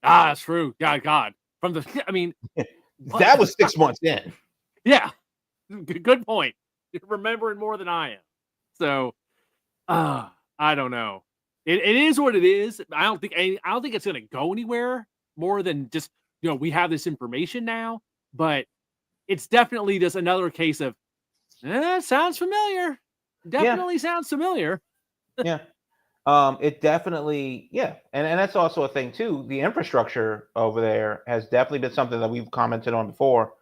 That's true. God. That was 6 months in. Yeah. Good point. You're remembering more than I am. So, I don't know. It is what it is. I don't think it's going to go anywhere more than just, we have this information now, but it's definitely just another case of, sounds familiar. Definitely sounds familiar. Yeah. It definitely, and that's also a thing too. The infrastructure over there has definitely been something that we've commented on before.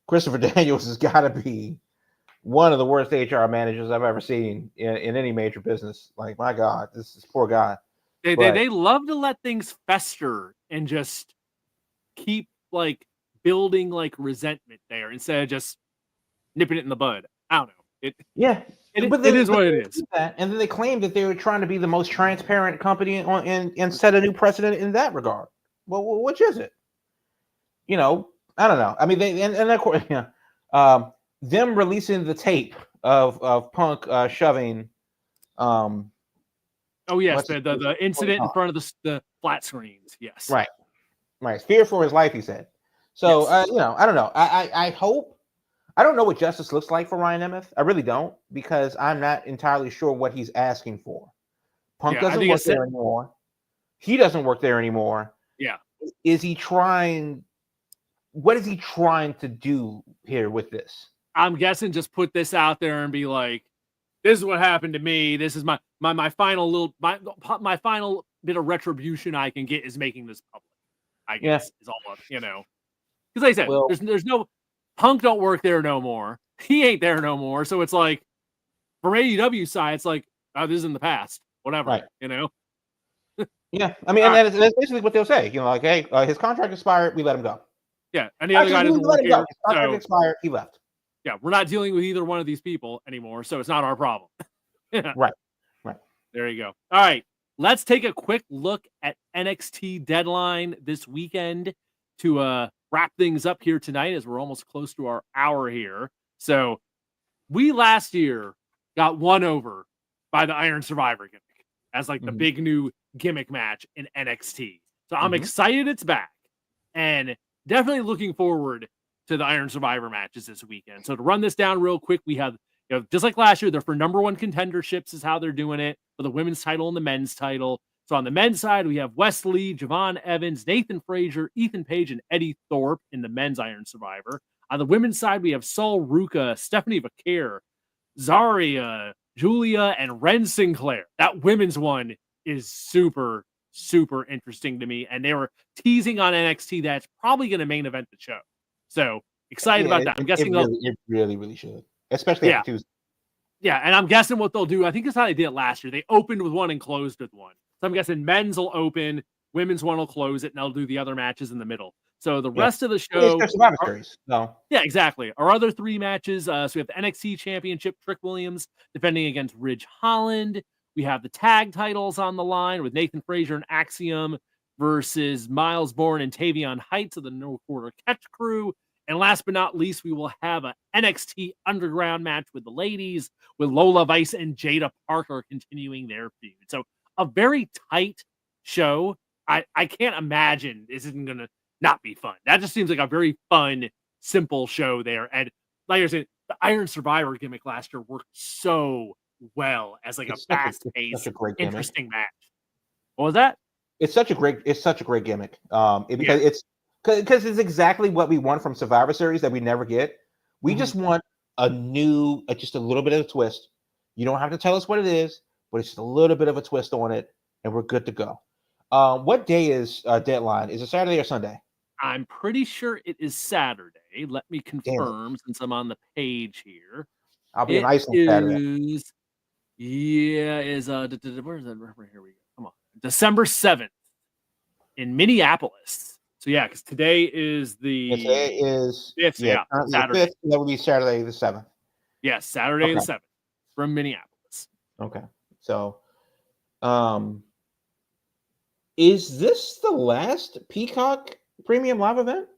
Christopher Daniels has got to be one of the worst HR managers I've ever seen in any major business. Like, my God, this poor guy. They love to let things fester and just keep, like, building, like, resentment there instead of just nipping it in the bud. I don't know. It is what it is. And then they claim that they were trying to be the most transparent company and set a new precedent in that regard. Well, which is it? I don't know. I mean, and of course, them releasing the tape of Punk shoving. Oh yes, the incident in front of the flat screens. Yes, right. Fear for his life, he said. So yes. I don't know. I hope. I don't know what justice looks like for Ryan Nemeth. I really don't, because I'm not entirely sure what he's asking for. Punk doesn't work there anymore. He doesn't work there anymore. Yeah. Is he trying? What is he trying to do here with this? I'm guessing just put this out there and be like, this is what happened to me. This is my final my final bit of retribution I can get is making this public. I guess is all because like I said, there's no Punk don't work there no more. He ain't there no more. So it's like, from AEW side, it's like, oh, this is in the past. Whatever, right. Yeah, I mean, and that's basically what they'll say. Like, hey, his contract expired, we let him go. Yeah, and the other guy doesn't work here. His contract expired, he left. Yeah, we're not dealing with either one of these people anymore, so it's not our problem. Right. There you go. All right, let's take a quick look at NXT Deadline this weekend to wrap things up here tonight, as we're almost close to our hour here. So we last year got won over by the Iron Survivor gimmick as like the big new gimmick match in NXT. So I'm excited it's back, and definitely looking forward to the Iron Survivor matches this weekend. So to run this down real quick, we have, just like last year, they're for number one contenderships is how they're doing it, for the women's title and the men's title. So on the men's side, we have Wesley, Javon Evans, Nathan Frazier, Ethan Page, and Eddie Thorpe in the men's Iron Survivor. On the women's side, we have Saul Ruka, Stephanie Vaquer, Zaria, Julia, and Ren Sinclair. That women's one is super, super interesting to me. And they were teasing on NXT that's probably going to main event the show. So excited about that. I'm guessing it really should, especially after Tuesday. Yeah, and I'm guessing what they'll do, I think that's how they did it last year. They opened with one and closed with one. So I'm guessing men's will open, women's one will close it, and they'll do the other matches in the middle. So the rest of the show... It's Survivor Series. No. Yeah, exactly. Our other three matches, so we have the NXT Championship, Trick Williams defending against Ridge Holland. We have the tag titles on the line with Nathan Frazier and Axiom versus Miles Bourne and Tavion Heights of the No Quarter Catch Crew. And last but not least, we will have an NXT Underground match with the ladies, with Lola Vice and Jada Parker continuing their feud. So a very tight show. I can't imagine this isn't going to not be fun. That just seems like a very fun, simple show there. And like I said, the Iron Survivor gimmick last year worked so well as like a fast-paced, interesting match. What was that? It's such a great gimmick. Because it's exactly what we want from Survivor Series that we never get. We just want a new, just a little bit of a twist. You don't have to tell us what it is, but it's just a little bit of a twist on it, and we're good to go. What day is Deadline? Is it Saturday or Sunday? I'm pretty sure it is Saturday. Let me confirm since I'm on the page here. I'll be in Iceland Saturday. Where is where's that? Here we go. Come on. December 7th in Minneapolis. So yeah, because today is the 5th. Yeah, Saturday. 5th, that would be Saturday the 7th. Yes, Saturday the 7th from Minneapolis. Okay. So is this the last Peacock Premium Live event?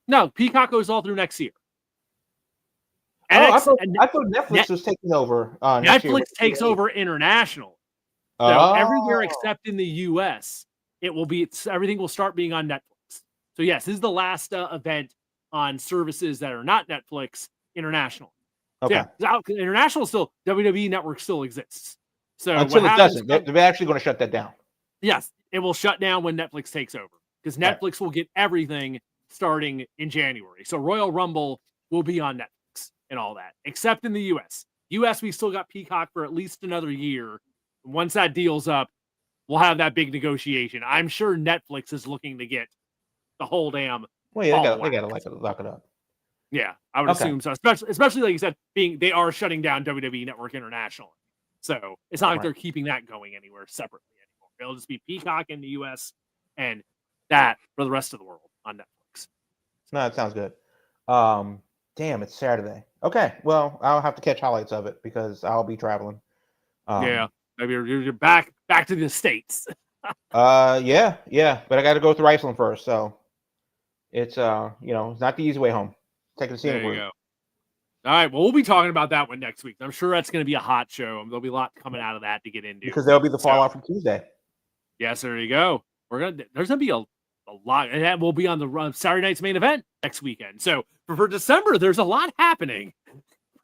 No, Peacock goes all through next year. I thought Netflix was taking over. Netflix takes over international. So everywhere except in the U.S., everything will start being on Netflix. So yes, this is the last event on services that are not Netflix international. Okay. So yeah, international still, WWE Network still exists. So until it doesn't, they're actually going to shut that down. Yes, it will shut down when Netflix takes over because Netflix will get everything starting in January. So Royal Rumble will be on Netflix and all that, except in the U.S. U.S., we still got Peacock for at least another year. Once that deal's up, we'll have that big negotiation. I'm sure Netflix is looking to get the whole damn. Well, yeah, they got to lock it up. Yeah, I would assume so. Especially like you said, they are shutting down WWE Network International. So it's not like they're keeping that going anywhere separately anymore. It'll just be Peacock in the US and that for the rest of the world on Netflix. No, it sounds good. Damn, it's Saturday. Okay, well, I'll have to catch highlights of it because I'll be traveling. Yeah, maybe you're back to the States. Yeah, but I got to go through Iceland first, so it's it's not the easy way home. Taking the scenic route. Go. All right, well, we'll be talking about that one next week. I'm sure that's going to be a hot show. There'll be a lot coming out of that to get into because there'll be the fallout from Tuesday. Yes, there you go. There's gonna be a lot, and that will be on the Saturday night's main event next weekend. So for December, there's a lot happening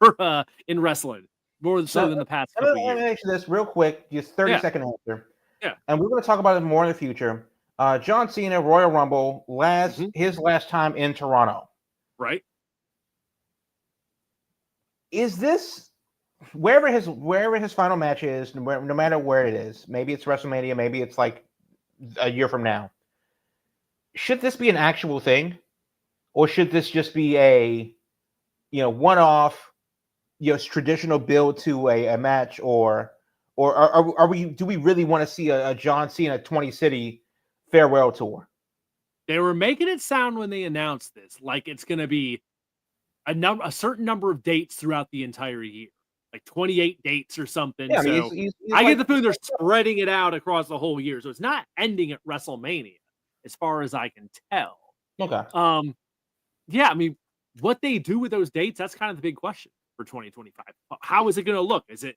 for in wrestling, more so than the past couple years. Let me mention this real quick, just 30-second answer. Yeah, and we're going to talk about it more in the future. John Cena, Royal Rumble, his last time in Toronto. Right. Is this wherever his final match is, no matter where it is? Maybe it's WrestleMania, maybe it's like a year from now. Should this be an actual thing, or should this just be a one-off, traditional build to a match, or do we really want to see a John Cena 20 city farewell tour? They were making it sound when they announced this like it's going to be a certain number of dates throughout the entire year. like 28 dates or something. Yeah, I mean, So he's I like, get the feeling they're spreading it out across the whole year. So it's not ending at WrestleMania, as far as I can tell. okay. Yeah, I mean, what they do with those dates, that's kind of the big question for 2025. How is it going to look? Is it,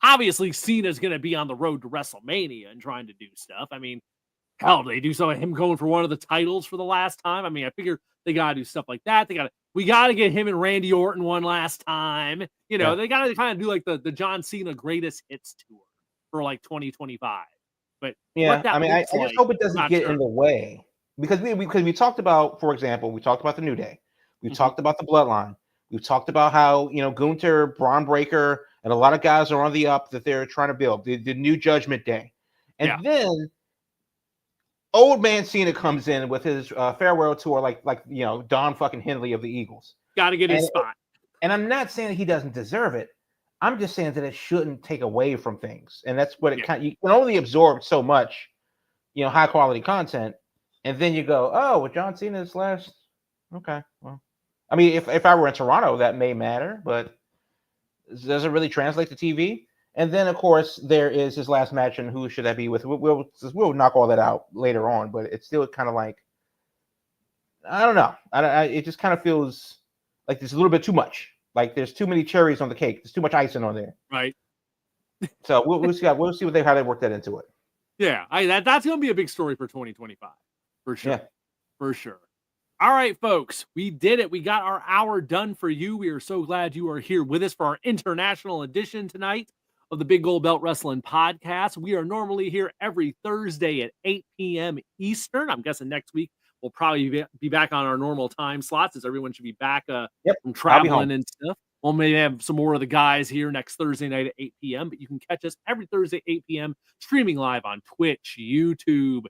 obviously Cena's going to be on the road to WrestleMania and trying to do stuff. I mean, hell, they do some of him going for one of the titles for the last time. I mean, I figure they got to do stuff like that. We got to get him and Randy Orton one last time. They got to kind of do like the John Cena greatest hits tour for like 2025. But Yeah, I mean, I looks just hope it doesn't get in the way, because we talked about, for example, we talked about the New Day, we talked about the Bloodline, we talked about how Gunther, Braun Breaker, and a lot of guys are on the up that they're trying to build the new Judgment Day, and then old man Cena comes in with his farewell tour, like Don fucking Henley of the Eagles. Got to get his spot. And I'm not saying that he doesn't deserve it. I'm just saying that it shouldn't take away from things, and that's what it you can only absorb so much, high quality content, and then you go, oh, with John Cena's last. Okay, well, I mean, if I were in Toronto, that may matter, but does it really translate to TV? And then, of course, there is his last match, and who should that be with? We'll knock all that out later on, but it's still kind of like, I don't know. It just kind of feels like there's a little bit too much. Like there's too many cherries on the cake. There's too much icing on there. Right. So we'll see. We'll see how they work that into it. Yeah, that's going to be a big story for 2025 for sure. Yeah. For sure. All right, folks, we did it. We got our hour done for you. We are so glad you are here with us for our international edition tonight of the Big Gold Belt Wrestling Podcast. We are normally here every Thursday at 8 p.m. Eastern. I'm guessing next week we'll probably be back on our normal time slots, as everyone should be back from traveling and stuff. We'll maybe have some more of the guys here next Thursday night at 8 p.m., but you can catch us every Thursday at 8 p.m. streaming live on Twitch, YouTube,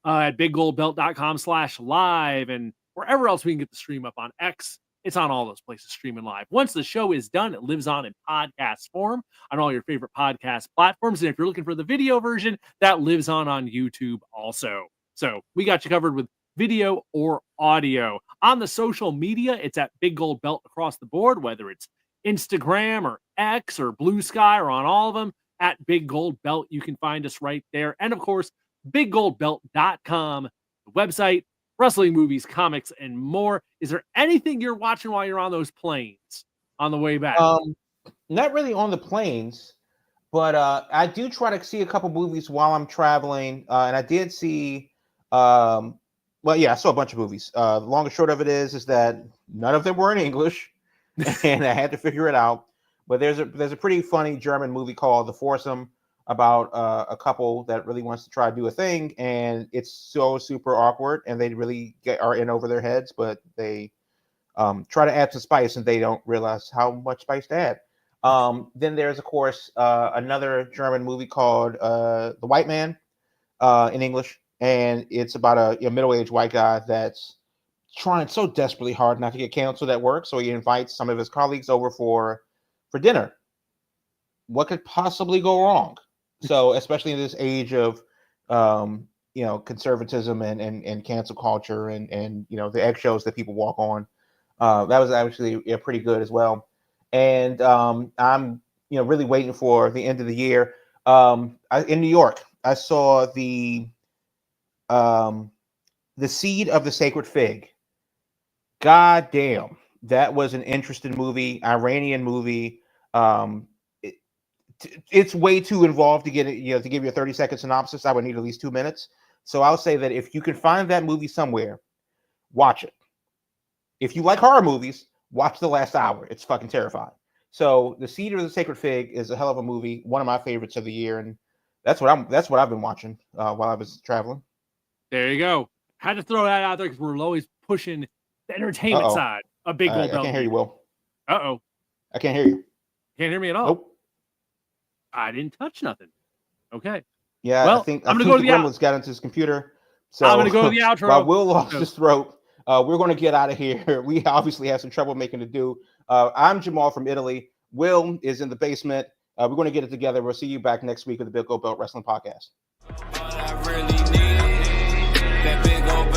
at biggoldbelt.com/live, and wherever else we can get the stream up on X. It's on all those places streaming live. Once the show is done, it lives on in podcast form on all your favorite podcast platforms. And if you're looking for the video version, that lives on YouTube also. So we got you covered with video or audio. On the social media, it's at Big Gold Belt across the board, whether it's Instagram or X or Blue Sky or on all of them, at Big Gold Belt. You can find us right there. And of course, biggoldbelt.com, the website, wrestling, movies, comics, and more. Is there anything you're watching while you're on those planes on the way back? Not really on the planes, but I do try to see a couple movies while I'm traveling. And I did see, I saw a bunch of movies. The long and short of it is that none of them were in English, and I had to figure it out. But there's a pretty funny German movie called The Foursome, about a couple that really wants to try to do a thing, and it's so super awkward, and they really are in over their heads, but they try to add some spice, and they don't realize how much spice to add. Then there's, of course, another German movie called The White Man, in English, and it's about a middle-aged white guy that's trying so desperately hard not to get canceled at work, so he invites some of his colleagues over for dinner. What could possibly go wrong? So, especially in this age of, conservatism and cancel culture and the eggshells that people walk on, that was actually pretty good as well. And I'm really waiting for the end of the year. In New York, I saw the Seed of the Sacred Fig. God damn, that was an interesting movie, Iranian movie. It's way too involved to get it, to give you a 30-second synopsis. I would need at least 2 minutes. So I'll say that if you can find that movie somewhere, watch it. If you like horror movies, watch the last hour. It's fucking terrifying. So The Seed of the Sacred Fig is a hell of a movie, one of my favorites of the year, and that's what I've been watching while I was traveling. There you go. Had to throw that out there because we're always pushing the entertainment side of Big Gold Belt. I can't hear you, Will. I can't hear you. Can't hear me at all. Nope. I didn't touch nothing. Okay. Yeah, well, I think I'm going to go to the Gremlins got into his computer. So I'm going to go to the outro. While Will lost his throat, we're going to get out of here. We obviously have some trouble making to do. I'm Jamal from Italy. Will is in the basement. We're going to get it together. We'll see you back next week with the Big Gold Belt Wrestling Podcast. All I really need, that big old